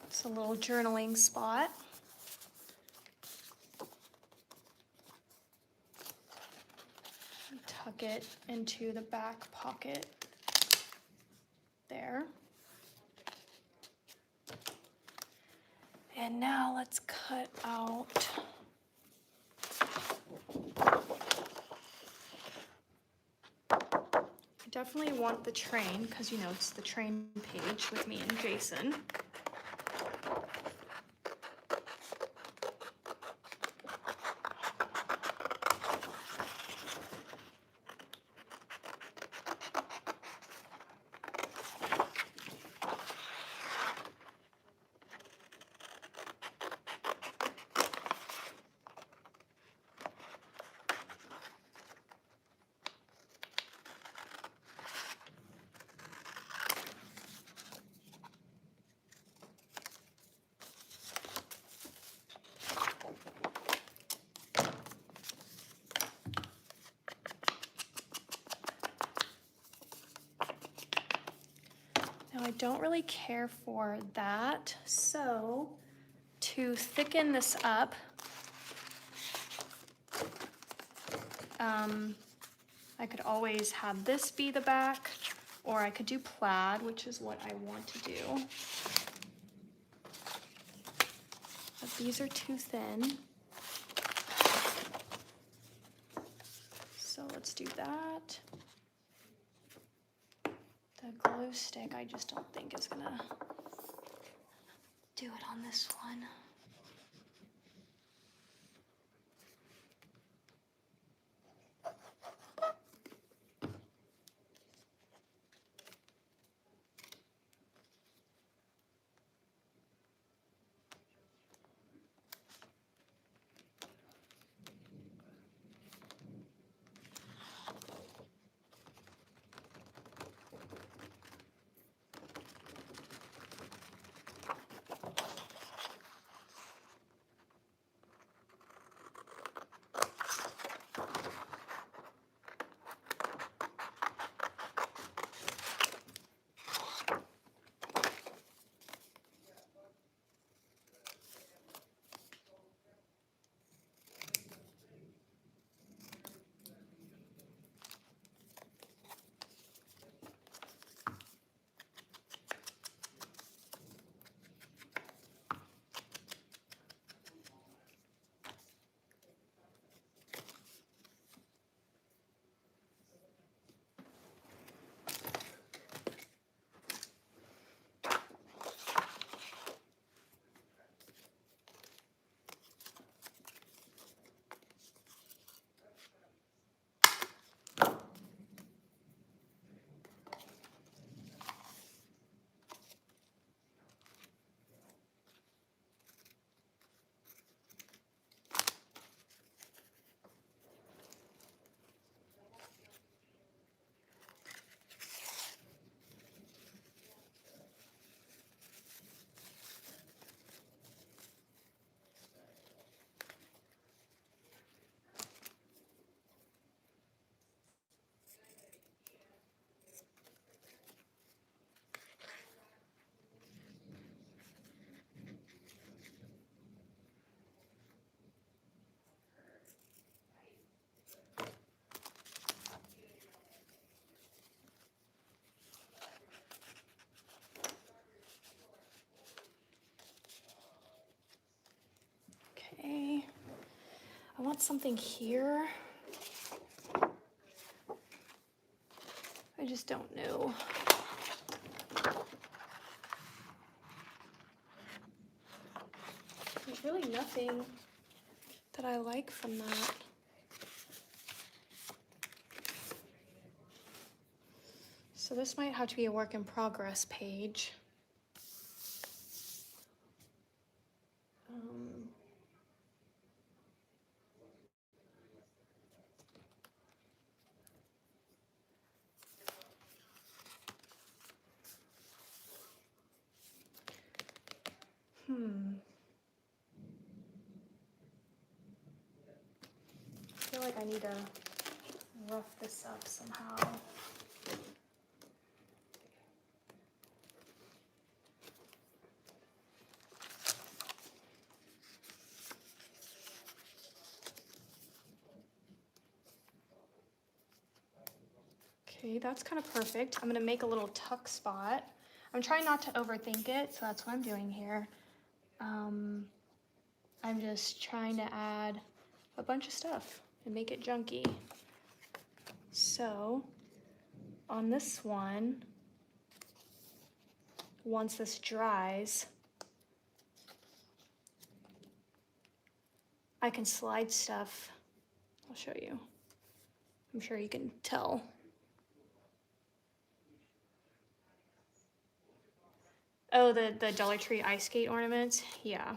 It's a little journaling spot. Tuck it into the back pocket there. And now let's cut out I definitely want the train because you know it's the train page with me and Jason. Now I don't really care for that, so to thicken this up, I could always have this be the back, or I could do plaid, which is what I want to do. But these are too thin. So let's do that. The glue stick, I just don't think is gonna do it on this one. I want something here. I just don't know. There's really nothing that I like from that. So this might have to be a work in progress page. I feel like I need to rough this up somehow. Okay, that's kind of perfect. I'm gonna make a little tuck spot. I'm trying not to overthink it, so that's what I'm doing here. I'm just trying to add a bunch of stuff and make it junky. So on this one, once this dries, I can slide stuff. I'll show you. I'm sure you can tell. Oh, the Dollar Tree ice skate ornaments? Yeah.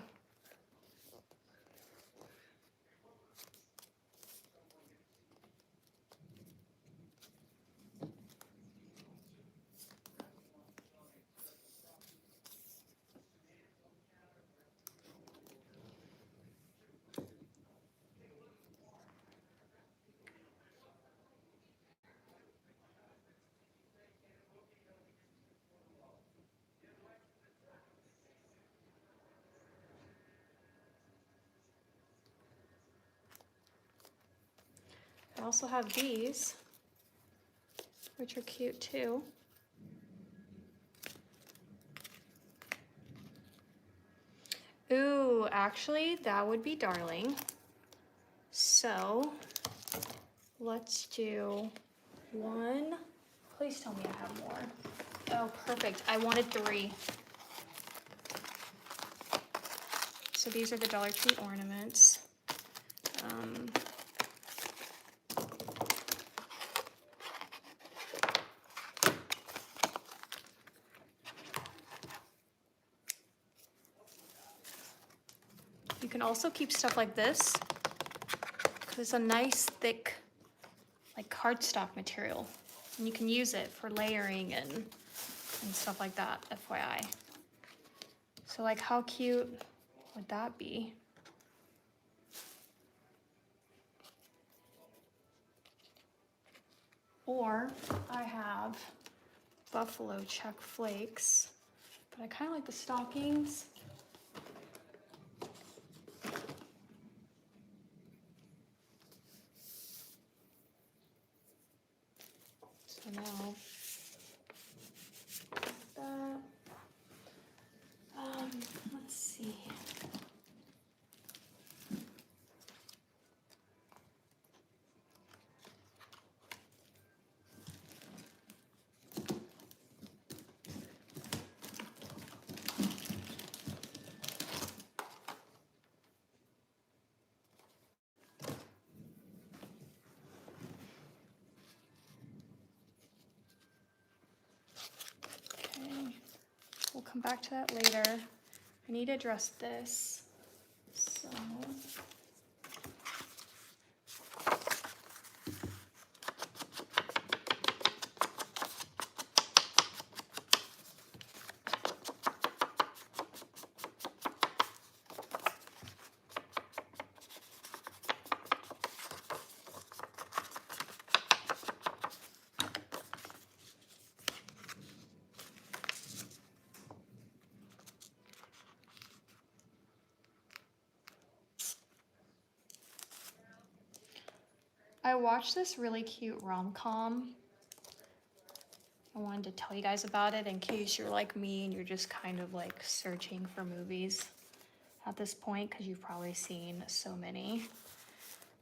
I also have these, which are cute too. Ooh, actually, that would be darling. So let's do one. Please tell me I have more. Oh, perfect. I wanted 3. So these are the Dollar Tree ornaments. You can also keep stuff like this because it's a nice thick like cardstock material, and you can use it for layering and stuff like that, FYI. So like how cute would that be? Or I have buffalo check flakes, but I kind of like the stockings. So now that, let's see. Okay, we'll come back to that later. I need to address this. So I watched this really cute rom-com. I wanted to tell you guys about it in case you're like me and you're just kind of like searching for movies at this point because you've probably seen so many.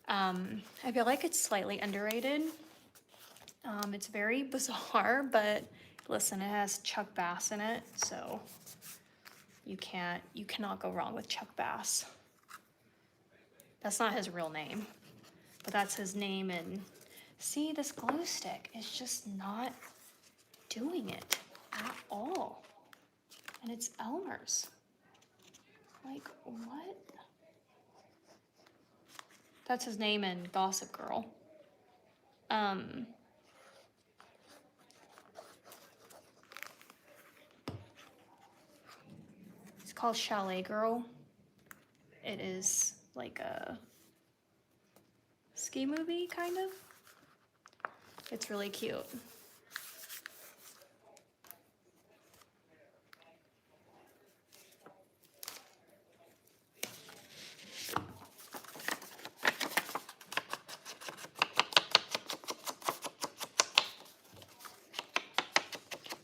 I feel like it's slightly underrated. It's very bizarre, but listen, it has Chuck Bass in it, so you cannot go wrong with Chuck Bass. That's not his real name, but that's his name. And see, this glue stick is just not doing it at all. And it's Elmer's. Like, what? That's his name in Gossip Girl. It's called Chalet Girl. It is like a ski movie, kind of. It's really cute.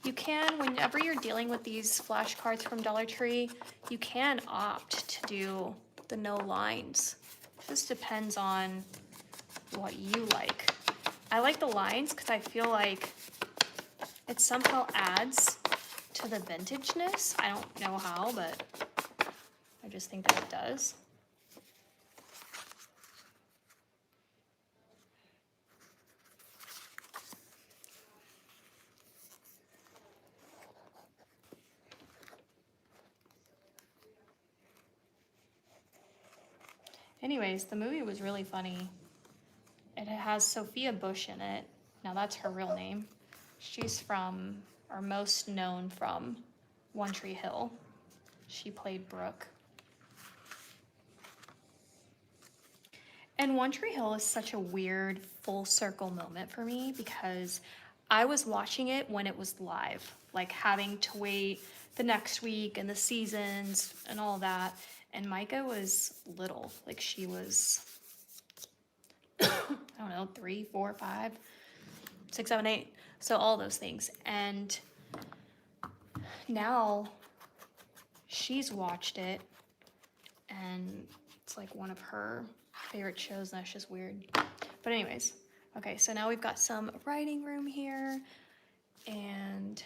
You can, whenever you're dealing with these flashcards from Dollar Tree, you can opt to do the no lines. It just depends on what you like. I like the lines because I feel like it somehow adds to the vintageness. I don't know how, but I just think that it does. Anyways, the movie was really funny. It has Sophia Bush in it. Now that's her real name. She's from, or most known from, One Tree Hill. She played Brooke. And One Tree Hill is such a weird full circle moment for me because I was watching it when it was live, like having to wait the next week and the seasons and all that. And Micah was little, like she was, I don't know, 3, 4, 5, 6, 7, 8. So all those things. And now she's watched it and it's like one of her favorite shows, and that's just weird. But anyways, okay, so now we've got some writing room here, and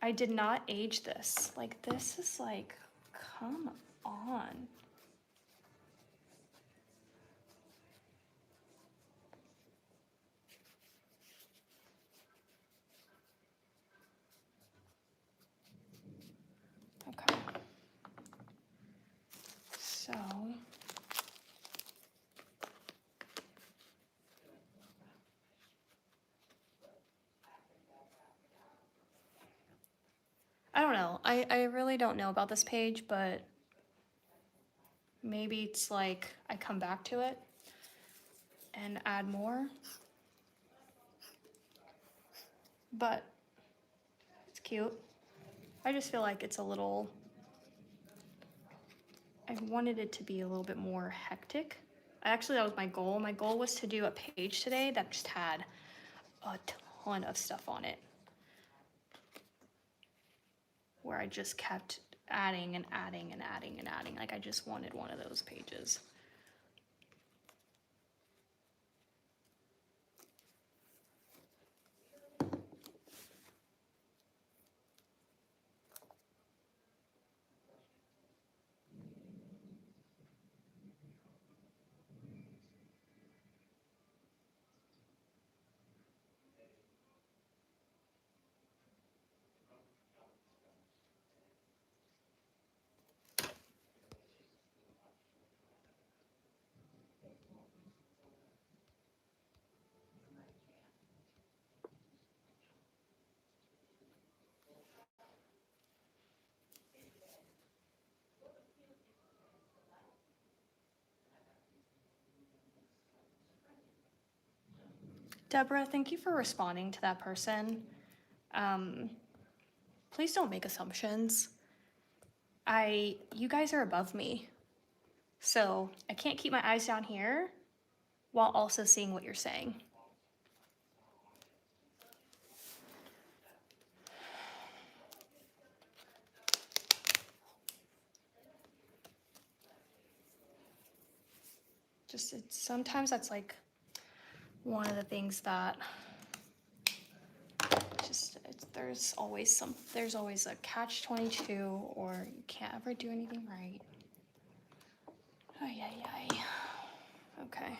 I did not age this. Like, this is like, come on. Okay. So I don't know. I really don't know about this page, but maybe it's like I come back to it and add more. But it's cute. I just feel like it's a little, I wanted it to be a little bit more hectic. Actually, that was my goal. My goal was to do a page today that just had a ton of stuff on it, where I just kept adding and adding and adding and adding. Like, I just wanted one of those pages. Deborah, thank you for responding to that person. Please don't make assumptions. You guys are above me. So I can't keep my eyes down here while also seeing what you're saying. just sometimes that's like one of the things that just there's always a catch-22, or you can't ever do anything right. Ay, ay, ay. Okay.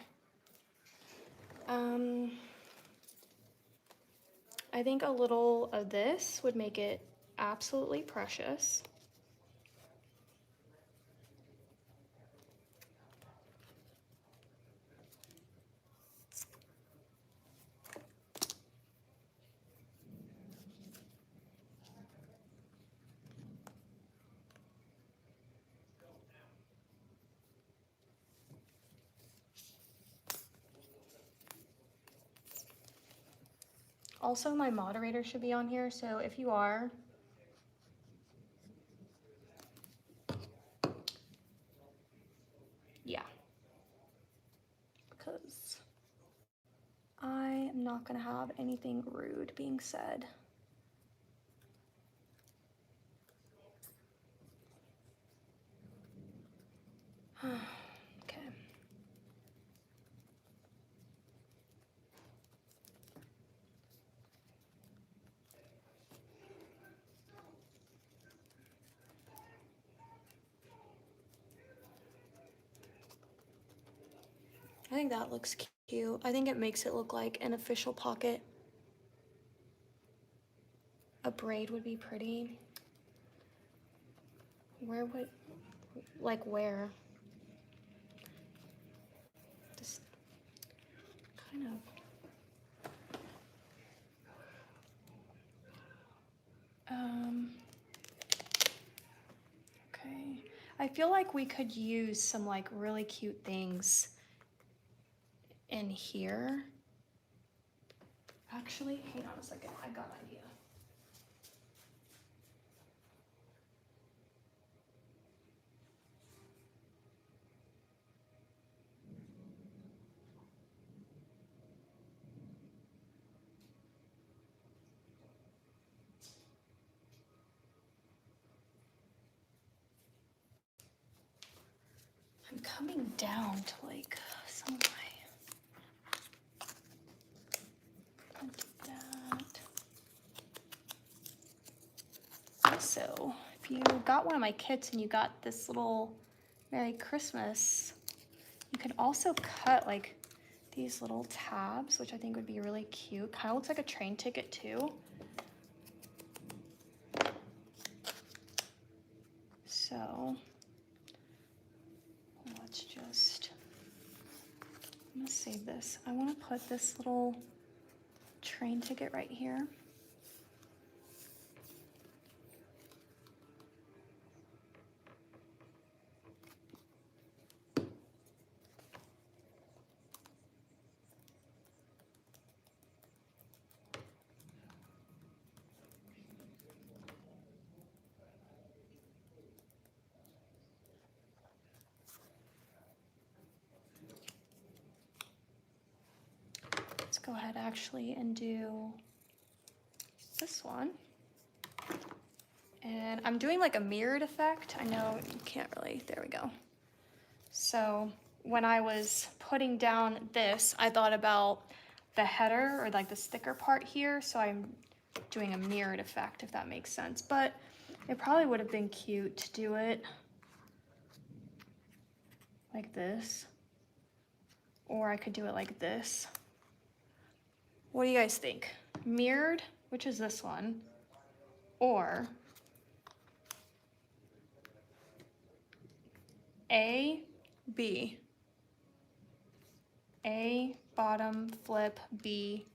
I think a little of this would make it absolutely precious. Also, my moderator should be on here, so if you are, yeah, because I am not gonna have anything rude being said. Okay. I think that looks cute. I think it makes it look like an official pocket. A braid would be pretty. Where would, like where? Just kind of. Okay. I feel like we could use some like really cute things in here. Actually, hang on a second, I got an idea. I'm coming down to like some of my, I'll do that. Also, if you got one of my kits and you got this little Merry Christmas, you could also cut like these little tabs, which I think would be really cute. Kind of looks like a train ticket too. So let's just, I'm gonna save this. I wanna put this little train ticket right here. Let's go ahead actually and do this one. And I'm doing like a mirrored effect. I know you can't really, there we go. So when I was putting down this, I thought about the header or like the sticker part here. So I'm doing a mirrored effect, if that makes sense. But it probably would have been cute to do it like this. Or I could do it like this. What do you guys think? Mirrored, which is this one, or A, B. A, bottom, flip, B.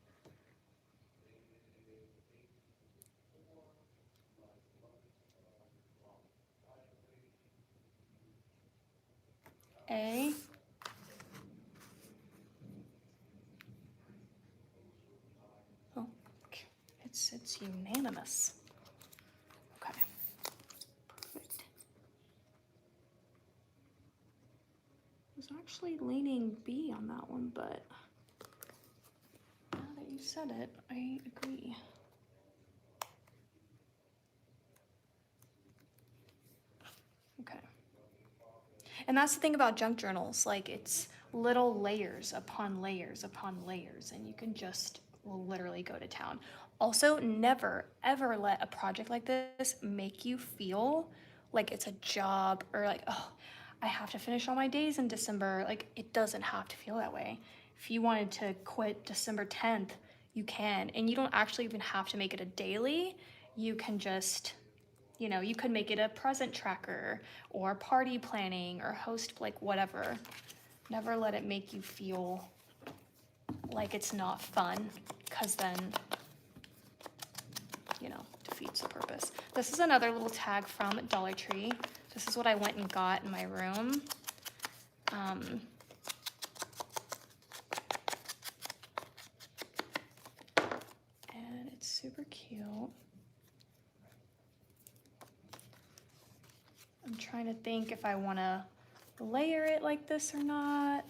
A. Oh, it's unanimous. Okay. Perfect. I was actually leaning B on that one, but now that you said it, I agree. Okay. And that's the thing about junk journals. Like, it's little layers upon layers upon layers, and you can just literally go to town. Also, never ever let a project like this make you feel like it's a job or like, oh, I have to finish all my days in December. Like, it doesn't have to feel that way. If you wanted to quit December 10th, you can, and you don't actually even have to make it a daily. You can just, you know, you could make it a present tracker or party planning or host, like whatever. Never let it make you feel like it's not fun, because then, you know, defeats the purpose. This is another little tag from Dollar Tree. This is what I went and got in my room. And it's super cute. I'm trying to think if I want to layer it like this or not.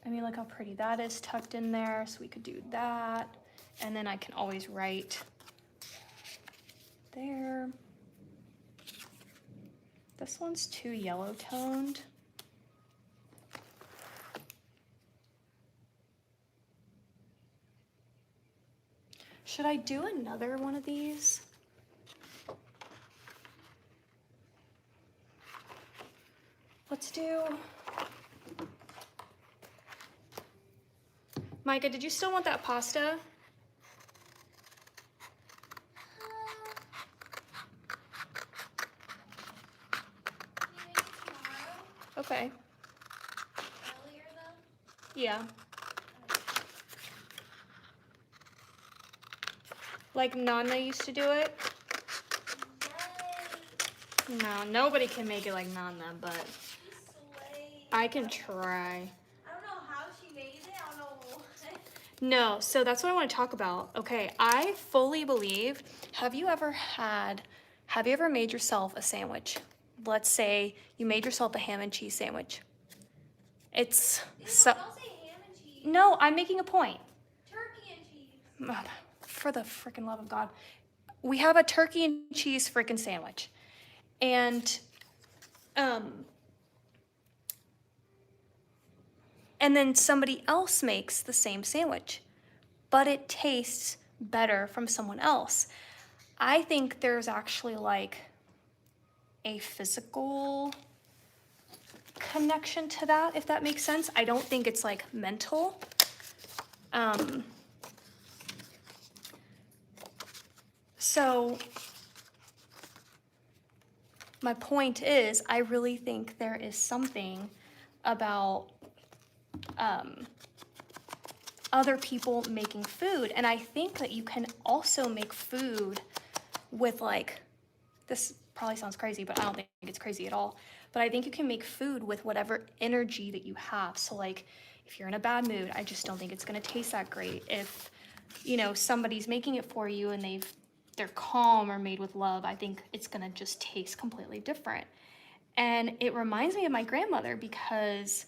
I mean, look how pretty that is tucked in there, so we could do that. And then I can always write there. This one's too yellow toned. Should I do another one of these? Let's do... Micah, did you still want that pasta? Okay. Earlier though? Yeah. Like Nana used to do it? Yay! No, nobody can make it like Nana, but She slayed. I can try. I don't know how she made it. I don't know what. No, so that's what I want to talk about. Okay, I fully believe, have you ever made yourself a sandwich? Let's say you made yourself a ham and cheese sandwich. It's Ew, so, don't say ham and cheese. no, I'm making a point. Turkey and cheese. For the freaking love of God. We have a turkey and cheese freaking sandwich. And then somebody else makes the same sandwich, but it tastes better from someone else. I think there's actually like a physical connection to that, if that makes sense. I don't think it's like mental. So my point is, I really think there is something about other people making food. And I think that you can also make food with like, this probably sounds crazy, but I don't think it's crazy at all. But I think you can make food with whatever energy that you have. So like, if you're in a bad mood, I just don't think it's gonna taste that great. If, you know, somebody's making it for you and they're calm or made with love, I think it's gonna just taste completely different. And it reminds me of my grandmother, because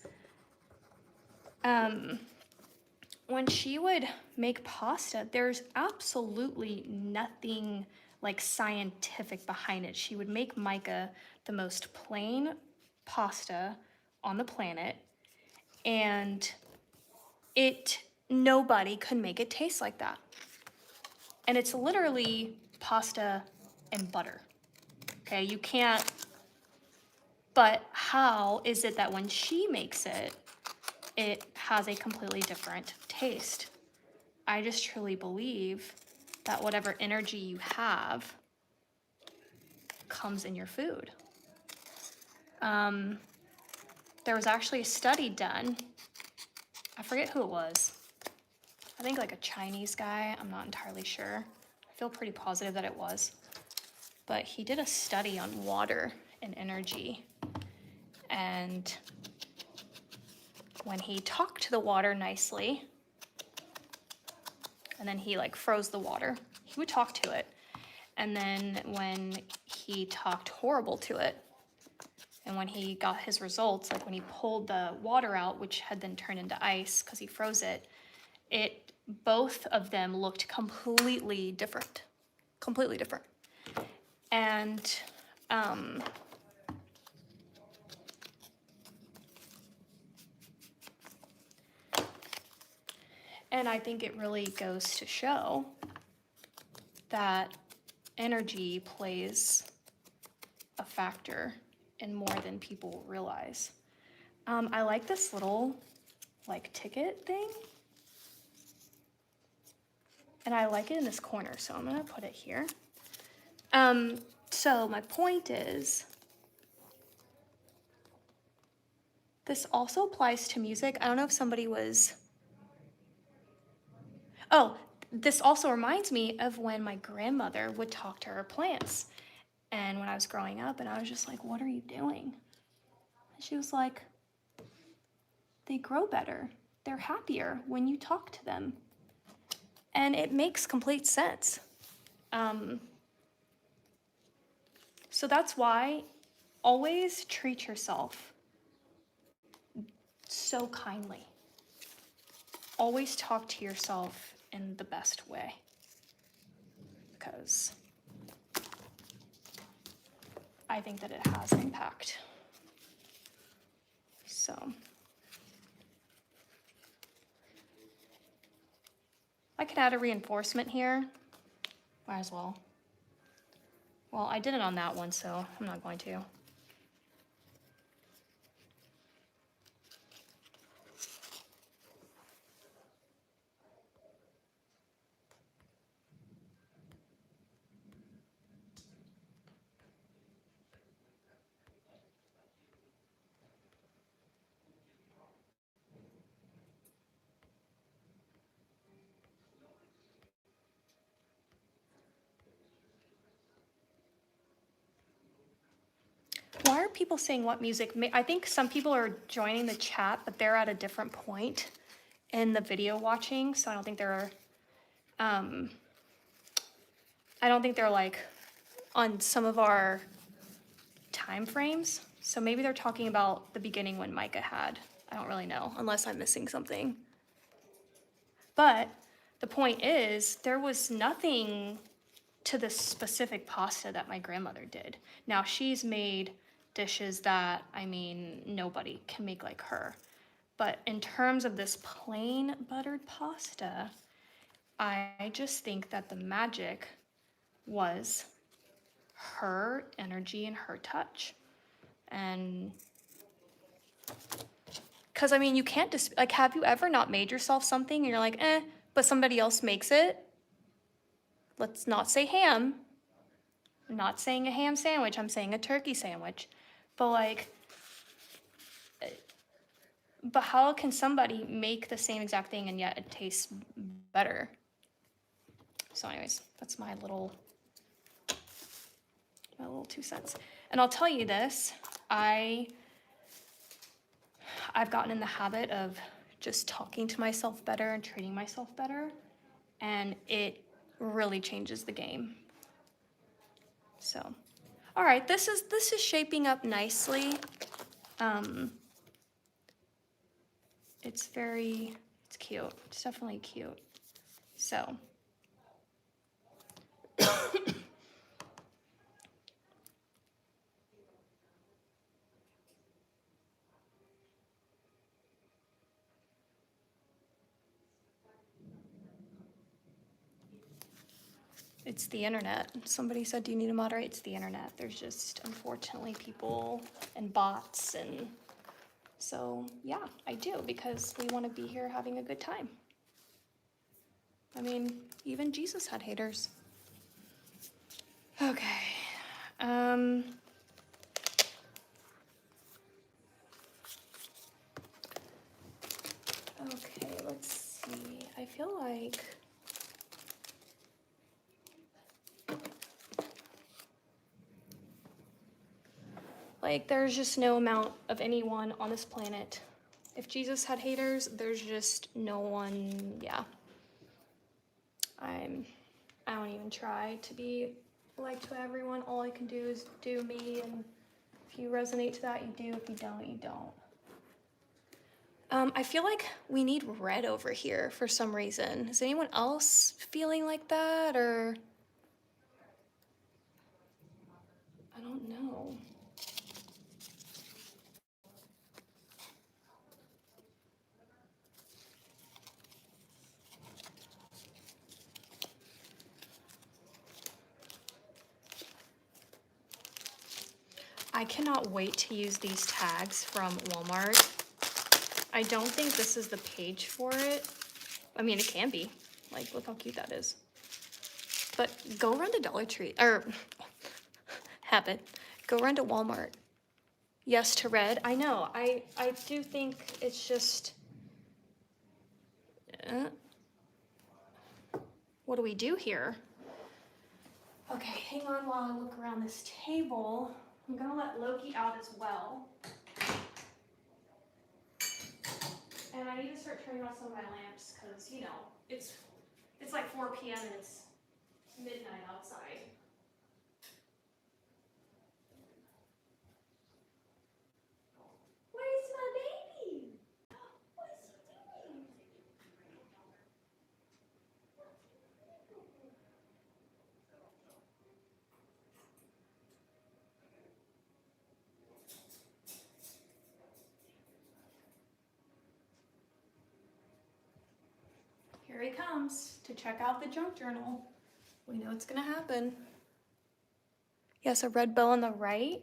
when she would make pasta, there's absolutely nothing like scientific behind it. She would make Micah the most plain pasta on the planet, and nobody could make it taste like that. And it's literally pasta and butter. Okay, you can't, but how is it that when she makes it, it has a completely different taste? I just truly believe that whatever energy you have comes in your food. There was actually a study done. I forget who it was. I think like a Chinese guy. I'm not entirely sure. I feel pretty positive that it was. But he did a study on water and energy. And when he talked to the water nicely, and then he like froze the water, he would talk to it. And then when he talked horrible to it, and when he got his results, like when he pulled the water out, which had then turned into ice because he froze it, both of them looked completely different. Completely different. And And I think it really goes to show that energy plays a factor in more than people realize. I like this little like ticket thing. And I like it in this corner, so I'm gonna put it here. So my point is, this also applies to music. I don't know if somebody was, oh, this also reminds me of when my grandmother would talk to her plants. And when I was growing up, and I was just like, what are you doing? And she was like, they grow better. They're happier when you talk to them. And it makes complete sense. So that's why always treat yourself so kindly. Always talk to yourself in the best way, because I think that it has impact. So I could add a reinforcement here. Might as well. Well, I did it on that one, so I'm not going to. Why are people saying what music? I think some people are joining the chat, but they're at a different point in the video watching, so I don't think they're like on some of our time frames. So maybe they're talking about the beginning when Micah had. I don't really know, unless I'm missing something. But the point is, there was nothing to the specific pasta that my grandmother did. Now, she's made dishes that, I mean, nobody can make like her. But in terms of this plain buttered pasta, I just think that the magic was her energy and her touch. And because I mean, you can't just, like, have you ever not made yourself something and you're like, but somebody else makes it? Let's not say ham. I'm not saying a ham sandwich, I'm saying a turkey sandwich. But like, but how can somebody make the same exact thing and yet it tastes better? So anyways, that's my little 2 cents. And I'll tell you this, I've gotten in the habit of just talking to myself better and treating myself better, and it really changes the game. So, all right, this is shaping up nicely. It's cute. It's definitely cute. So, it's the internet. Somebody said, do you need to moderate? It's the internet. There's just, unfortunately, people and bots, and so, yeah, I do, because we want to be here having a good time. I mean, even Jesus had haters. Okay. Okay, let's see. I feel like there's just no amount of anyone on this planet. If Jesus had haters, there's just no one, yeah. I don't even try to be liked to everyone. All I can do is do me, and if you resonate to that, you do. If you don't, you don't. I feel like we need red over here for some reason. Is anyone else feeling like that, or? I don't know. I cannot wait to use these tags from Walmart. I don't think this is the page for it. I mean, it can be. Like, look how cute that is. But go run to Dollar Tree, or Habit. Go run to Walmart. Yes to red. I know. I do think it's just. What do we do here? Okay, hang on while I look around this table. I'm gonna let Loki out as well. And I need to start turning on some of my lamps because, you know, it's like 4 p.m. and it's midnight outside. Where's my baby? What is he doing? Here he comes to check out the junk journal. We know it's gonna happen. Yes, a red bow on the right.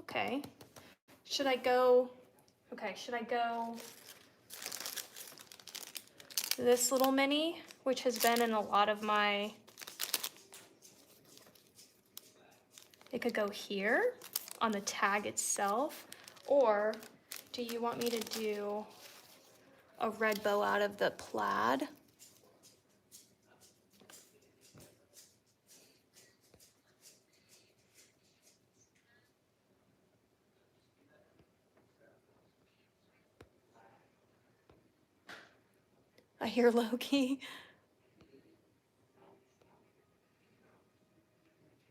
Okay. Should I go? Okay, should I go this little mini, which has been in a lot of my. It could go here on the tag itself, or do you want me to do a red bow out of the plaid? I hear Loki.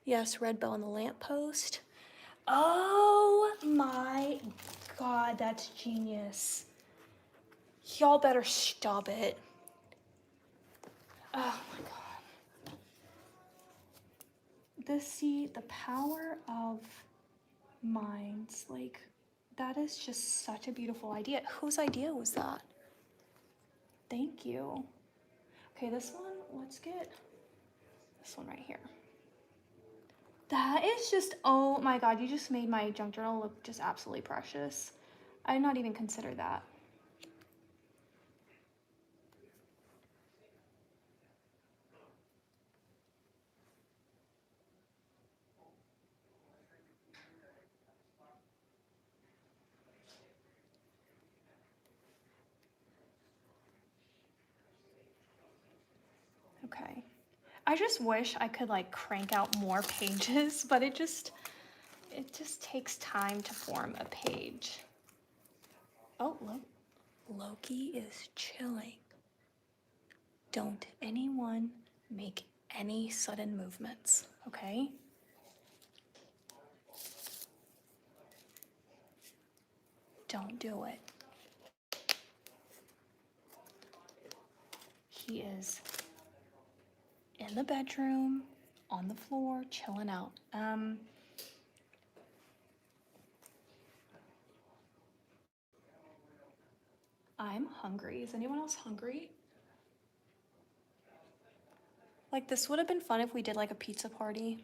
Yes, red bow on the lamppost. Oh my God, that's genius. Y'all better stop it. Oh my God. See, the power of minds, like, that is just such a beautiful idea. Whose idea was that? Thank you. Okay, this one, let's get this one right here. That is just, oh my God, you just made my junk journal look just absolutely precious. I did not even consider that. Okay. I just wish I could like crank out more pages, but it just takes time to form a page. Oh, Loki is chilling. Don't anyone make any sudden movements, okay? Don't do it. He is in the bedroom, on the floor, chilling out. I'm hungry. Is anyone else hungry? Like, this would have been fun if we did like a pizza party.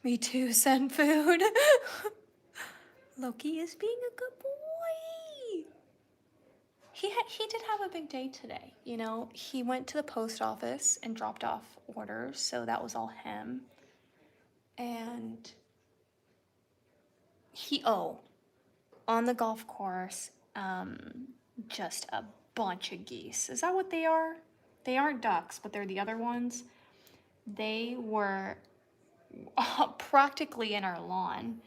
Me too, send food. Loki is being a good boy. He did have a big day today, you know. He went to the post office and dropped off orders, so that was all him. And on the golf course, just a bunch of geese. Is that what they are? They aren't ducks, but they're the other ones. They were practically in our lawn,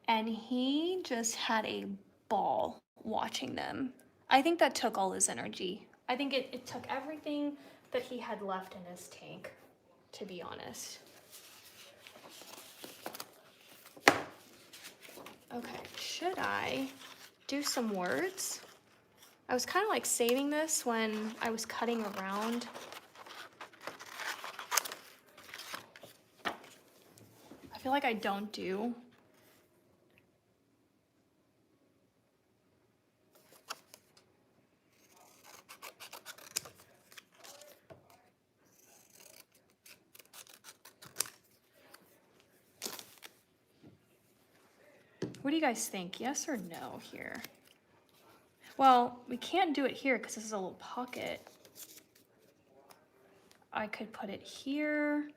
and he just had a ball watching them. I think that took all his energy. I think it took everything that he had left in his tank, to be honest. Okay, should I do some words? I was kind of like saving this when I was cutting around. I feel like I don't do. What do you guys think? Yes or no here? Well, we can't do it here because this is a little pocket. I could put it here.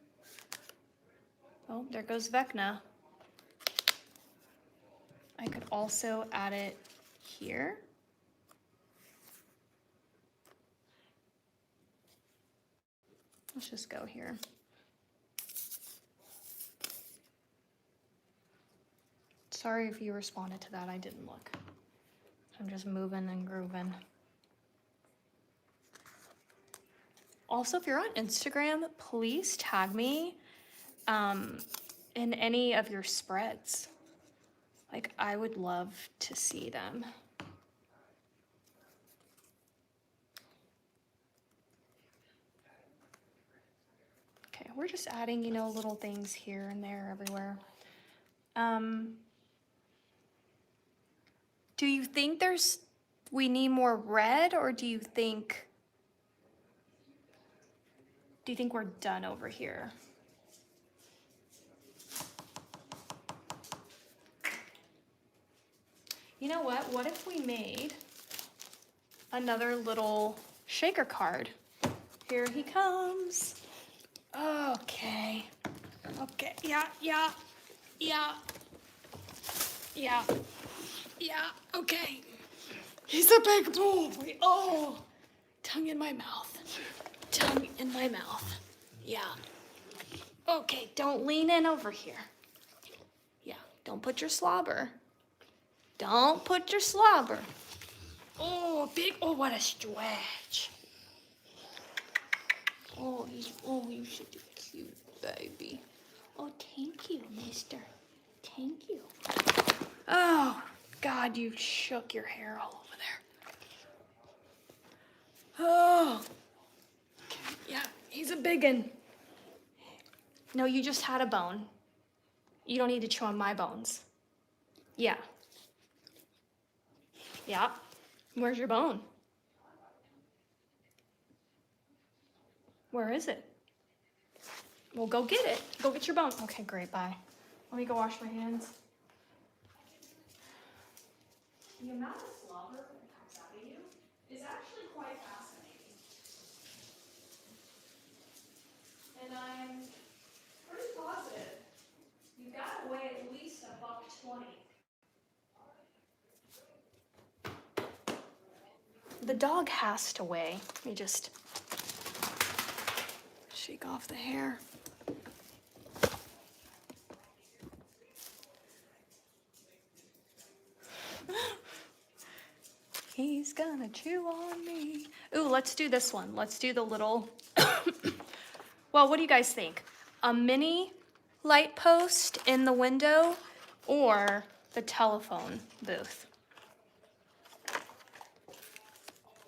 Oh, there goes Vecna. I could also add it here. Let's just go here. Sorry if you responded to that, I didn't look. I'm just moving and grooving. Also, if you're on Instagram, please tag me in any of your spreads. Like, I would love to see them. Okay, we're just adding, you know, little things here and there everywhere. Do you think we need more red, or do you think we're done over here? You know what? What if we made another little shaker card? Here he comes. Okay. Okay. Yeah. Okay. He's a big boy. Oh, tongue in my mouth. Tongue in my mouth. Yeah. Okay, don't lean in over here. Yeah, don't put your slobber. Don't put your slobber. Oh, big. Oh, what a stretch. Oh, you should be cute, baby. Oh, thank you, mister. Thank you. Oh, God, you shook your hair all over there. Oh. Yeah, he's a biggin. No, you just had a bone. You don't need to chew on my bones. Yeah. Yeah. Where's your bone? Where is it? Well, go get it. Go get your bone. Okay, great, bye. Let me go wash my hands. The amount of slobber that comes out of you is actually quite fascinating. And I'm pretty positive you gotta weigh at least $1.20. The dog has to weigh. Let me just shake off the hair. He's gonna chew on me. Ooh, let's do this one. Let's do the little, well, what do you guys think? A mini light post in the window or the telephone booth?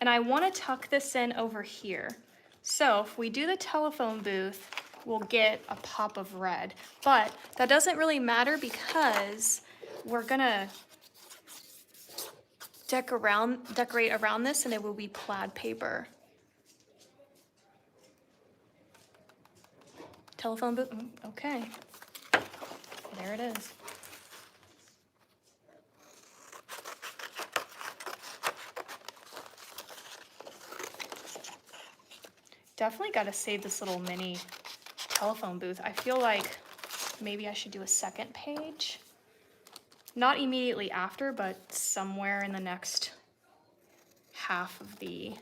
And I want to tuck this in over here. So if we do the telephone booth, we'll get a pop of red. But that doesn't really matter because we're gonna decorate around this, and it will be plaid paper. Telephone booth, okay. There it is. Definitely got to save this little mini telephone booth. I feel like maybe I should do a second page. Not immediately after, but somewhere in the next half of the...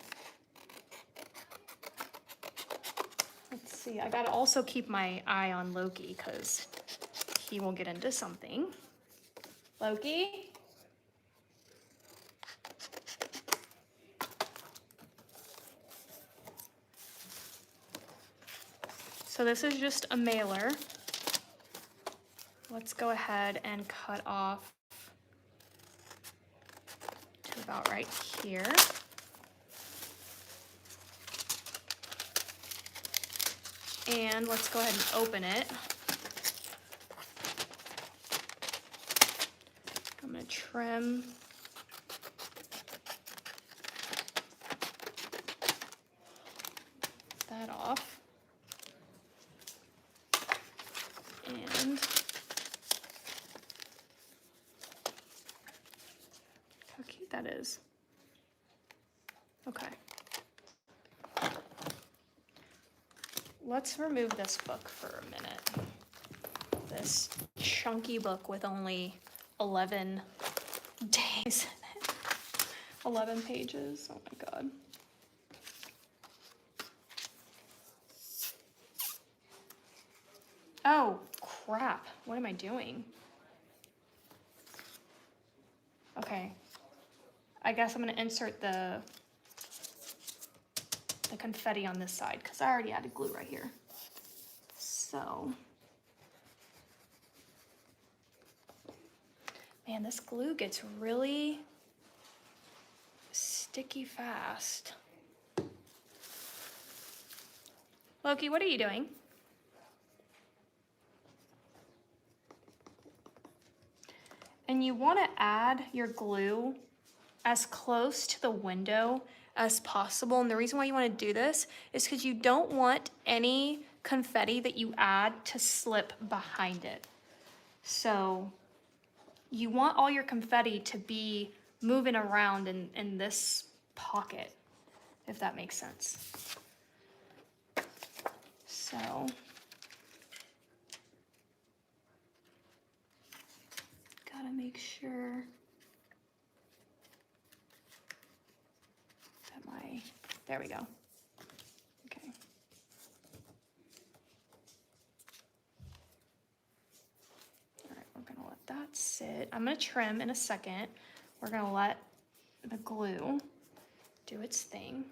Let's see, I gotta also keep my eye on Loki because he will get into something. Loki? So this is just a mailer. Let's go ahead and cut off to about right here. And let's go ahead and open it. I'm gonna trim that off. And is. Okay. Let's remove this book for a minute. This chunky book with only 11 days in it. 11 pages. Oh my god. Oh, crap. What am I doing? Okay. I guess I'm going to insert the confetti on this side because I already added glue right here. So, man, this glue gets really sticky fast. Loki, what are you doing? And you want to add your glue as close to the window as possible. And the reason why you want to do this is because you don't want any confetti that you add to slip behind it. So you want all your confetti to be moving around in this pocket, if that makes sense. So gotta make sure that there we go. Okay. All right, we're gonna let that sit. I'm gonna trim in a second. We're gonna let the glue do its thing.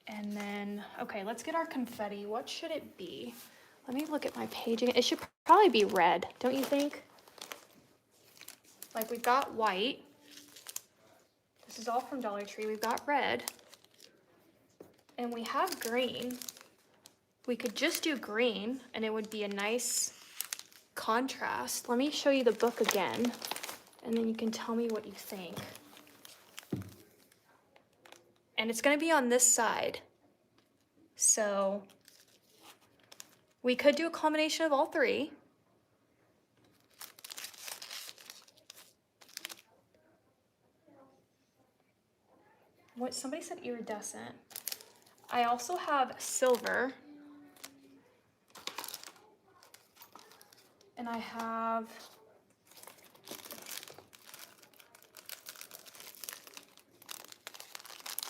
And then, okay, let's get our confetti. What should it be? Let me look at my paging. It should probably be red, don't you think? Like, we've got white. This is all from Dollar Tree. We've got red. And we have green. We could just do green, and it would be a nice contrast. Let me show you the book again, and then you can tell me what you think. And it's going to be on this side. So we could do a combination of all three. What, somebody said iridescent. I also have silver. And I have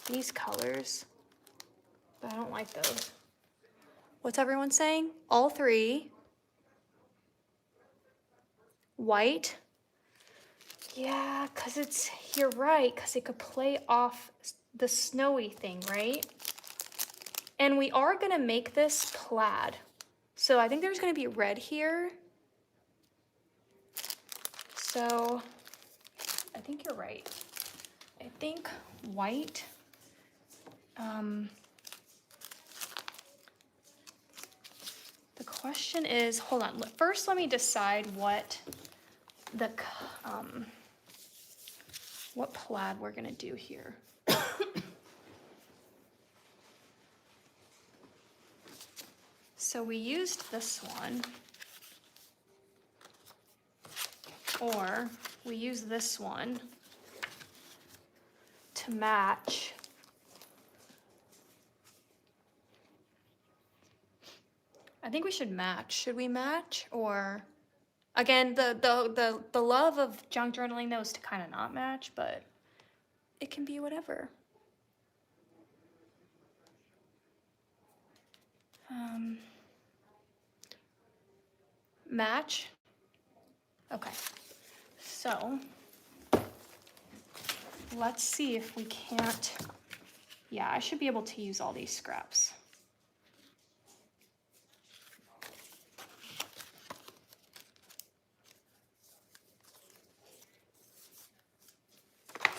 these colors, but I don't like those. What's everyone saying? All three. White. Yeah, because it's, you're right, because it could play off the snowy thing, right? And we are going to make this plaid. So I think there's going to be red here. So I think you're right. I think white. The question is, hold on. First, let me decide what plaid we're gonna do here. So we used this one, or we use this one to match. I think we should match. Should we match? Or again, the love of junk journaling though is to kind of not match, but it can be whatever. Match. Okay. So let's see if we can't. Yeah, I should be able to use all these scraps.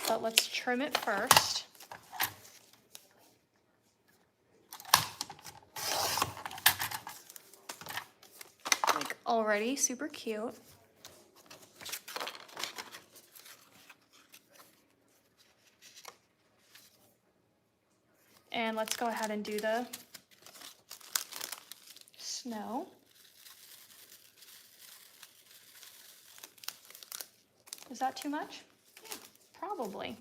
But let's trim it first. Like already super cute. And let's go ahead and do the snow. Is that too much? Yeah, probably.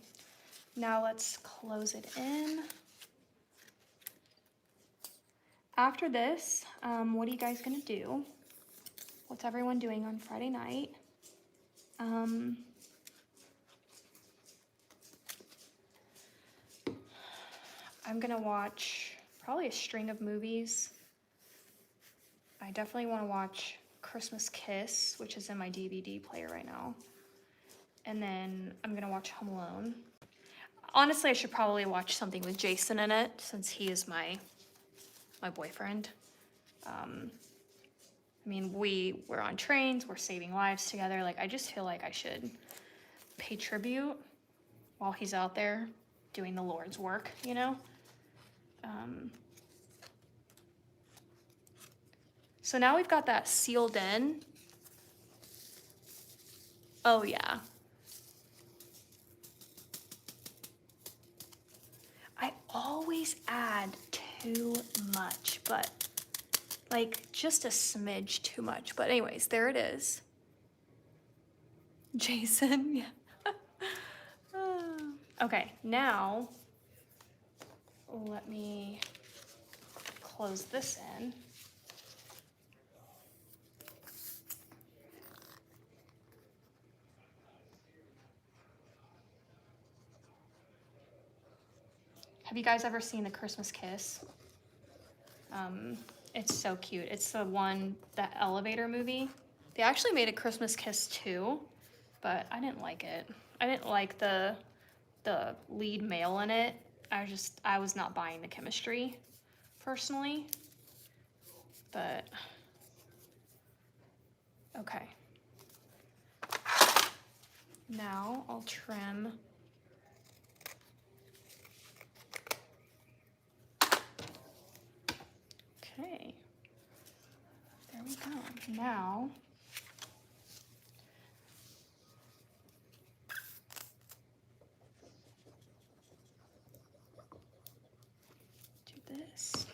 Now let's close it in. After this, what are you guys gonna do? What's everyone doing on Friday night? I'm gonna watch probably a string of movies. I definitely want to watch Christmas Kiss, which is in my DVD player right now. And then I'm gonna watch Home Alone. Honestly, I should probably watch something with Jason in it since he is my boyfriend. I mean, we're on trains, we're saving lives together. Like, I just feel like I should pay tribute while he's out there doing the Lord's work, you know? So now we've got that sealed in. Oh yeah. I always add too much, but like just a smidge too much. But anyways, there it is. Jason, yeah. Okay, now let me close this in. Have you guys ever seen The Christmas Kiss? It's so cute. It's the one, the elevator movie. They actually made a Christmas Kiss too, but I didn't like it. I didn't like the lead male in it. I was not buying the chemistry personally. But okay. Now I'll trim. Okay. There we go. Now do this.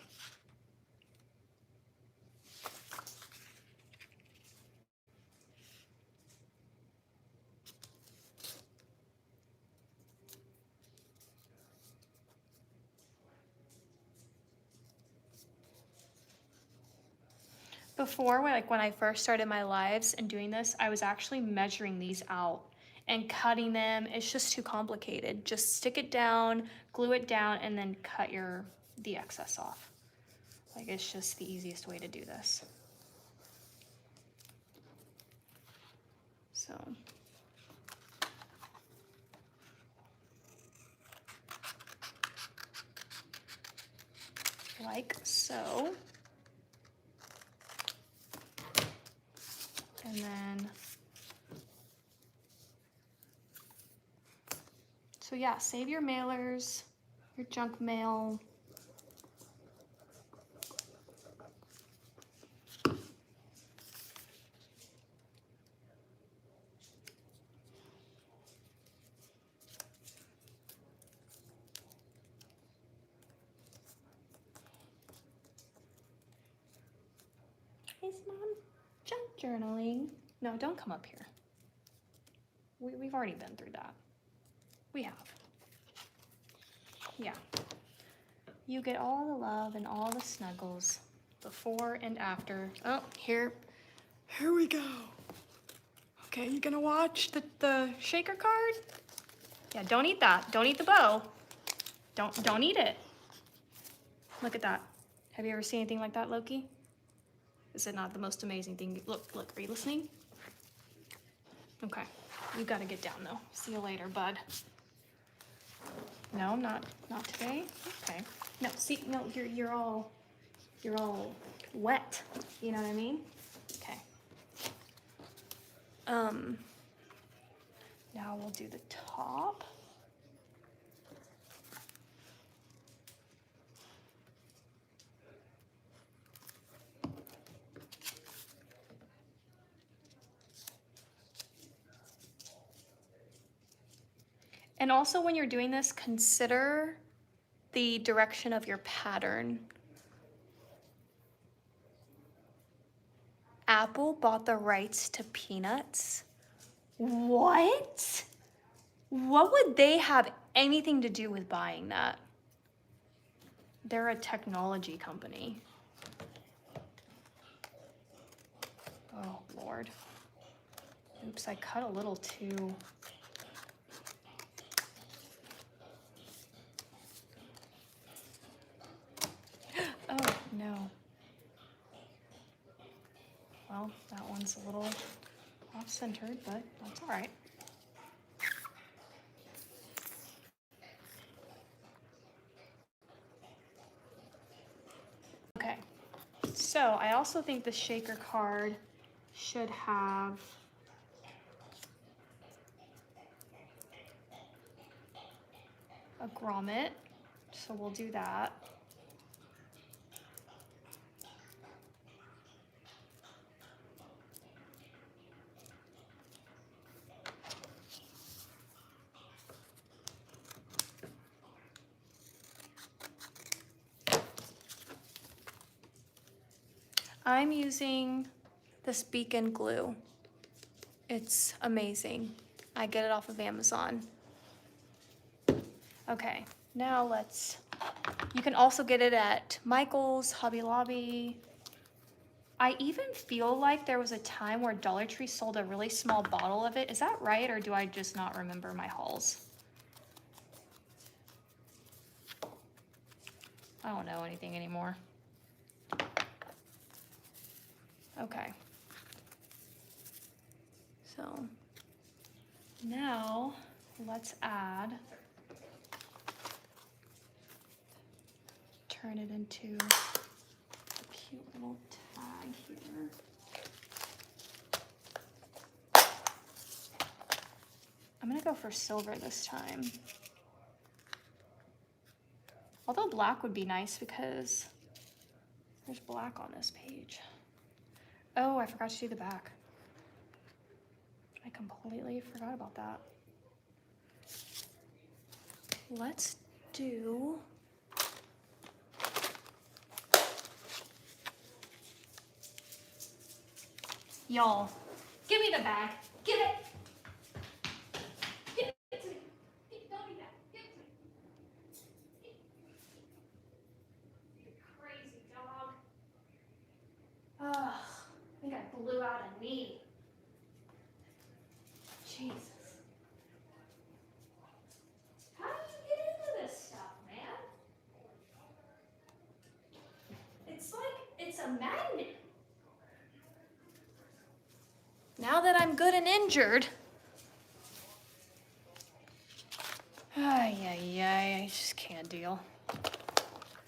Before, like when I first started my lives and doing this, I was actually measuring these out and cutting them. It's just too complicated. Just stick it down, glue it down, and then cut the excess off. Like, it's just the easiest way to do this. So. Like so. And then, so yeah, save your mailers, your junk mail. Hey, Mom, junk journaling. No, don't come up here. We've already been through that. We have. Yeah. You get all the love and all the snuggles before and after. Oh, here we go. Okay, you gonna watch the shaker card? Yeah, don't eat that. Don't eat the bow. Don't eat it. Look at that. Have you ever seen anything like that, Loki? Is it not the most amazing thing? Look, are you listening? Okay, you gotta get down though. See you later, bud. No, not today. Okay. No, see, no, you're all wet. You know what I mean? Okay. Now we'll do the top. And also when you're doing this, consider the direction of your pattern. Apple bought the rights to Peanuts What? What would they have anything to do with buying that? They're a technology company. Oh, Lord. Oops, I cut a little too. Oh, no. Well, that one's a little off-centered, but that's all right. Okay, so I also think the shaker card should have a grommet, so we'll do that. I'm using this beacon glue. It's amazing. I get it off of Amazon. Okay, now you can also get it at Michael's, Hobby Lobby. I even feel like there was a time where Dollar Tree sold a really small bottle of it. Is that right, or do I just not remember my hauls? I don't know anything anymore. Okay. So now let's turn it into a cute little tag here. I'm gonna go for silver this time. Although black would be nice because there's black on this page. Oh, I forgot to do the back. I completely forgot about that. Let's do y'all. Give me the bag. Give it. Give it to me. Don't do that. Give it to me. You crazy dog. Ugh, I think I blew out a knee. Jesus. How do you get into this stuff, man? It's like it's a magnet. Now that I'm good and injured. I just can't deal.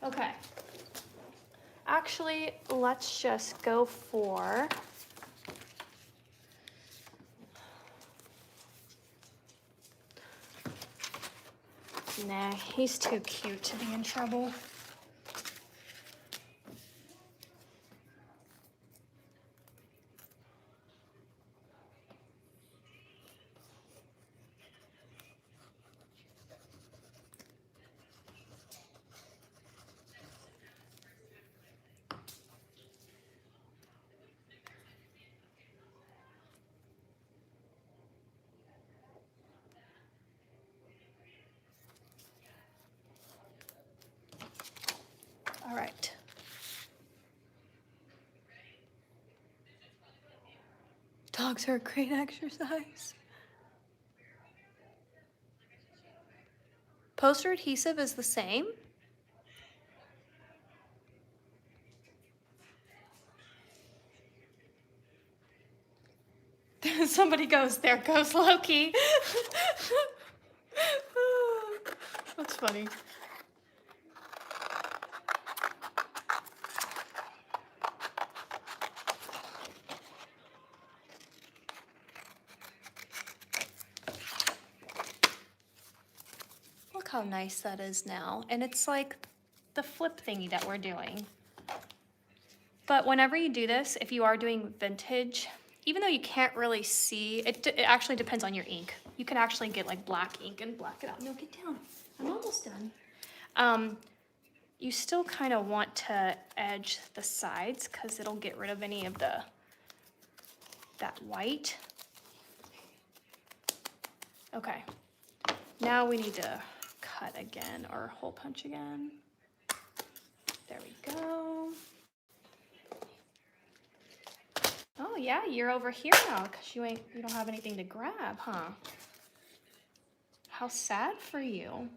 Okay. Actually, let's just go for nah, he's too cute to be in trouble. All right. Dogs are a great exercise. Poster adhesive is the same. Somebody goes, there goes Loki. That's funny. Look how nice that is now. And it's like the flip thingy that we're doing. But whenever you do this, if you are doing vintage, even though you can't really see, it actually depends on your ink. You can actually get like black ink and black it out. No, get down. I'm almost done. You still kind of want to edge the sides because it'll get rid of any of that white. Okay, now we need to cut again or hole punch again. There we go. Oh yeah, you're over here now because you don't have anything to grab, huh? How sad for you.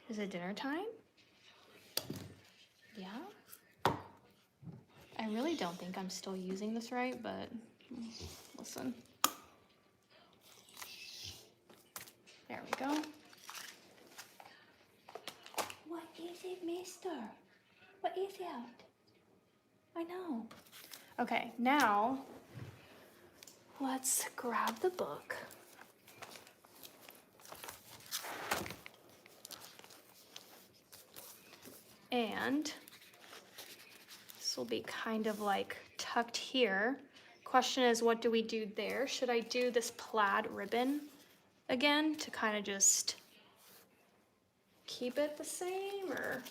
Is it dinner time? Yeah. I really don't think I'm still using this right, but listen. There we go. What is it, mister? What is it? I know. Okay, now let's grab the book. And this will be kind of like tucked here. Question is, what do we do there? Should I do this plaid ribbon again to kind of just keep it the same, or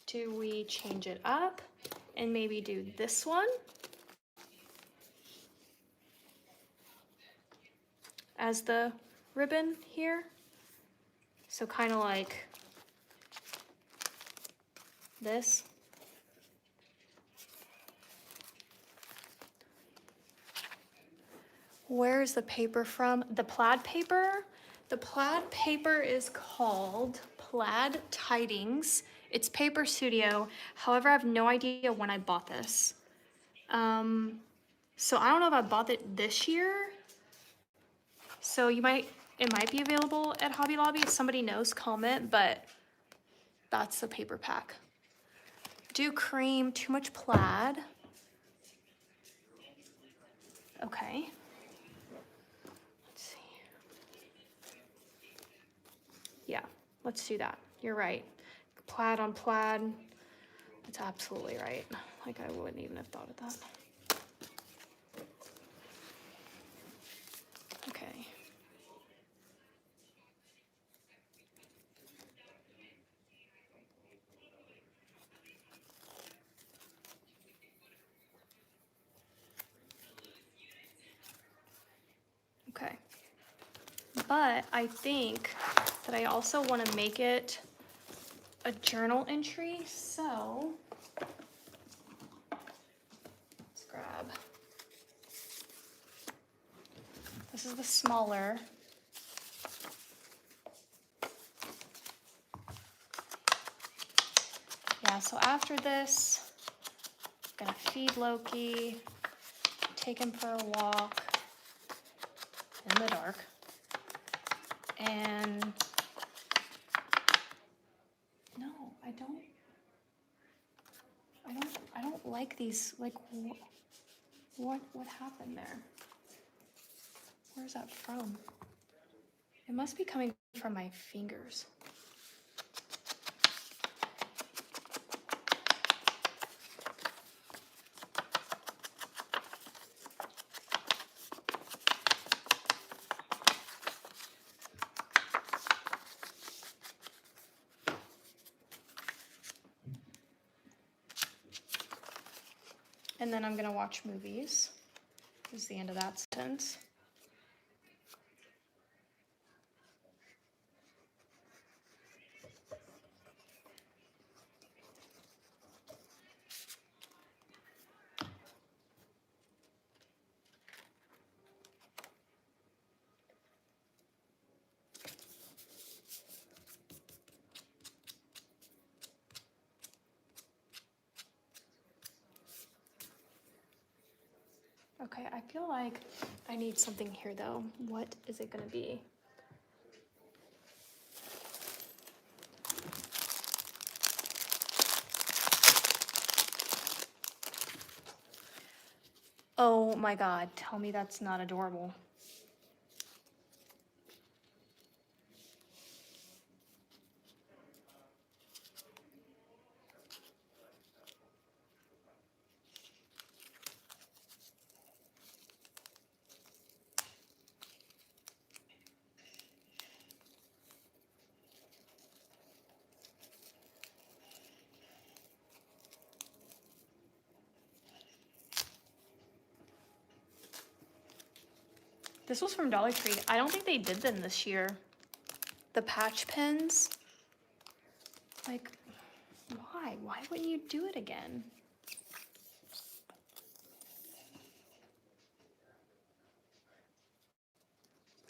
do we change it up and maybe do this one as the ribbon here? So kind of like this. Where is the paper from? The plaid paper? The plaid paper is called Plaid Tidings. It's Paper Studio. However, I have no idea when I bought this. So I don't know if I bought it this year. So it might be available at Hobby Lobby. If somebody knows, comment, but that's the paper pack. Do cream, too much plaid. Okay. Let's see. Yeah, let's do that. You're right. Plaid on plaid. That's absolutely right. Like, I wouldn't even have thought of that. Okay. Okay. But I think that I also want to make it a journal entry, so let's grab. This is the smaller. Yeah, so after this, I'm gonna feed Loki, take him for a walk in the dark, and no, I don't like these, like, what happened there? Where's that from? It must be coming from my fingers. And then I'm gonna watch movies, is the end of that sentence. Okay, I feel like I need something here though. What is it gonna be? Oh my God, tell me that's not adorable. This was from Dollar Tree. I don't think they did them this year. The patch pens. Like, why? Why wouldn't you do it again?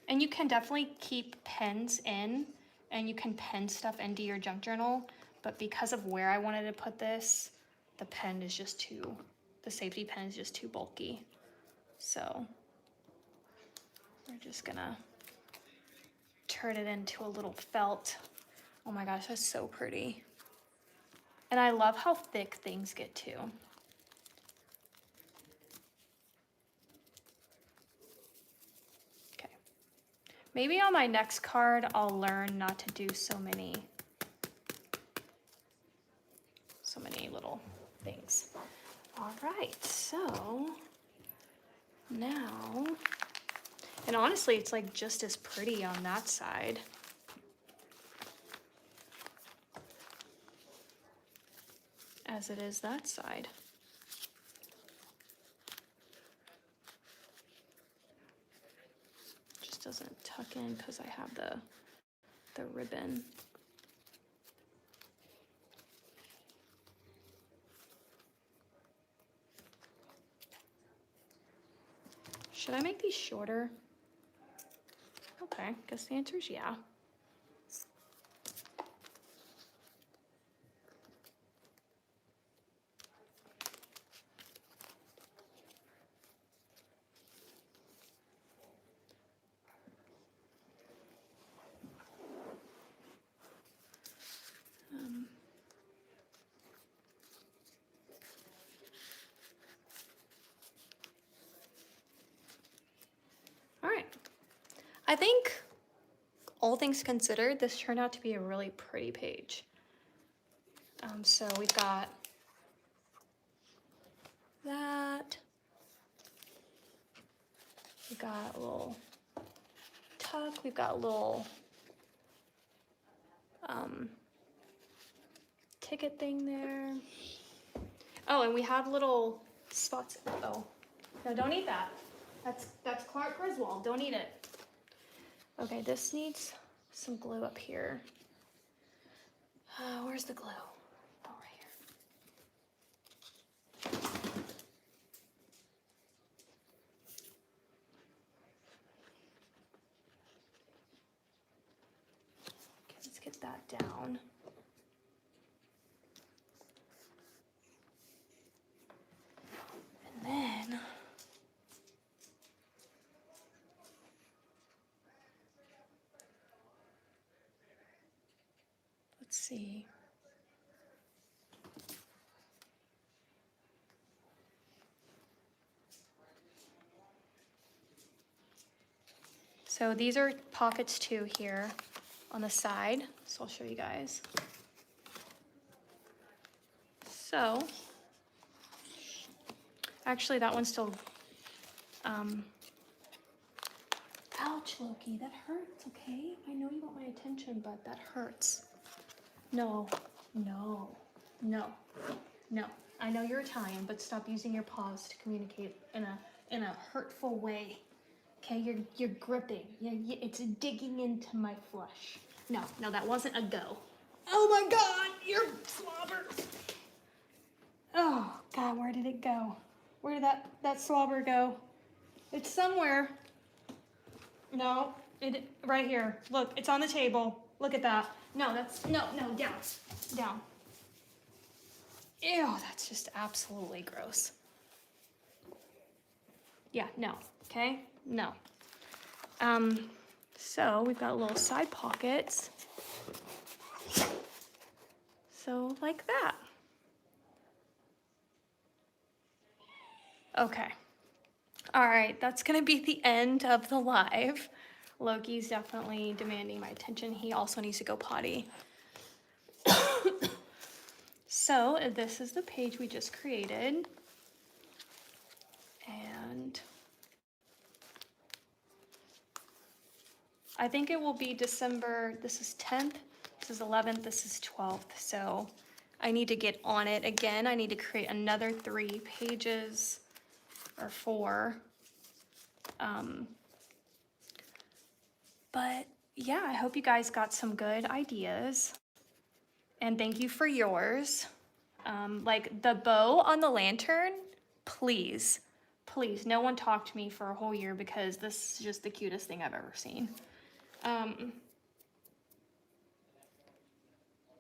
And you can definitely keep pens in, and you can pen stuff into your junk journal, but because of where I wanted to put this, the pen is just too, the safety pen is just too bulky. So we're just gonna turn it into a little felt. Oh my gosh, that's so pretty. And I love how thick things get too. Okay. Maybe on my next card, I'll learn not to do so many little things. All right, so now, and honestly, it's like just as pretty on that side. As it is that side. Just doesn't tuck in because I have the ribbon. Should I make these shorter? Okay, guess the answer is yeah. All right. I think, all things considered, this turned out to be a really pretty page. So we've got that. We've got a little tuck. We've got a little ticket thing there. Oh, and we have little spots. Oh, no, don't eat that. That's Clark Griswold. Don't eat it. Okay, this needs some glue up here. Where's the glue? Oh, right here. Okay, let's get that down. And then let's see. So these are pockets too here on the side. So I'll show you guys. So actually that one's still, ouch, Loki, that hurts, okay? I know you want my attention, but that hurts. No, no, no, no. I know you're Italian, but stop using your paws to communicate in a hurtful way. Okay, you're gripping. It's digging into my flesh. No, that wasn't a go. Oh my God, you're slobber. Oh God, where did it go? Where did that slobber go? It's somewhere. No, right here. Look, it's on the table. Look at that. No, down. Ew, that's just absolutely gross. Yeah, no, okay, no. So we've got little side pockets. So like that. Okay. All right, that's gonna be the end of the live. Loki's definitely demanding my attention. He also needs to go potty. So this is the page we just created. And I think it will be December, this is 10th, this is 11th, this is 12th. So I need to get on it again. I need to create another 3 pages or 4. But yeah, I hope you guys got some good ideas. And thank you for yours. Like the bow on the lantern, please, please, no one talk to me for a whole year because this is just the cutest thing I've ever seen.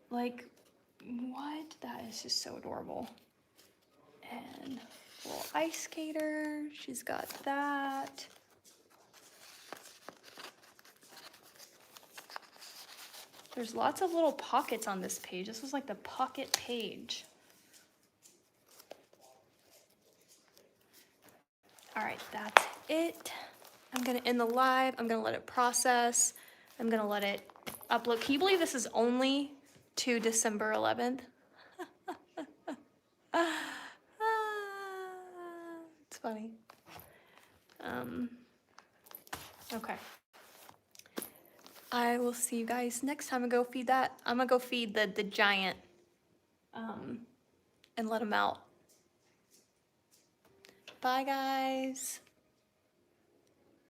Like, what? That is just so adorable. And little ice skater, she's got that. There's lots of little pockets on this page. This was like the pocket page. All right, that's it. I'm gonna end the live. I'm gonna let it process. I'm gonna let it upload. Can you believe this is only to December 11th? It's funny. Okay. I will see you guys next time. I'm gonna go feed that. I'm gonna go feed the giant and let him out. Bye, guys.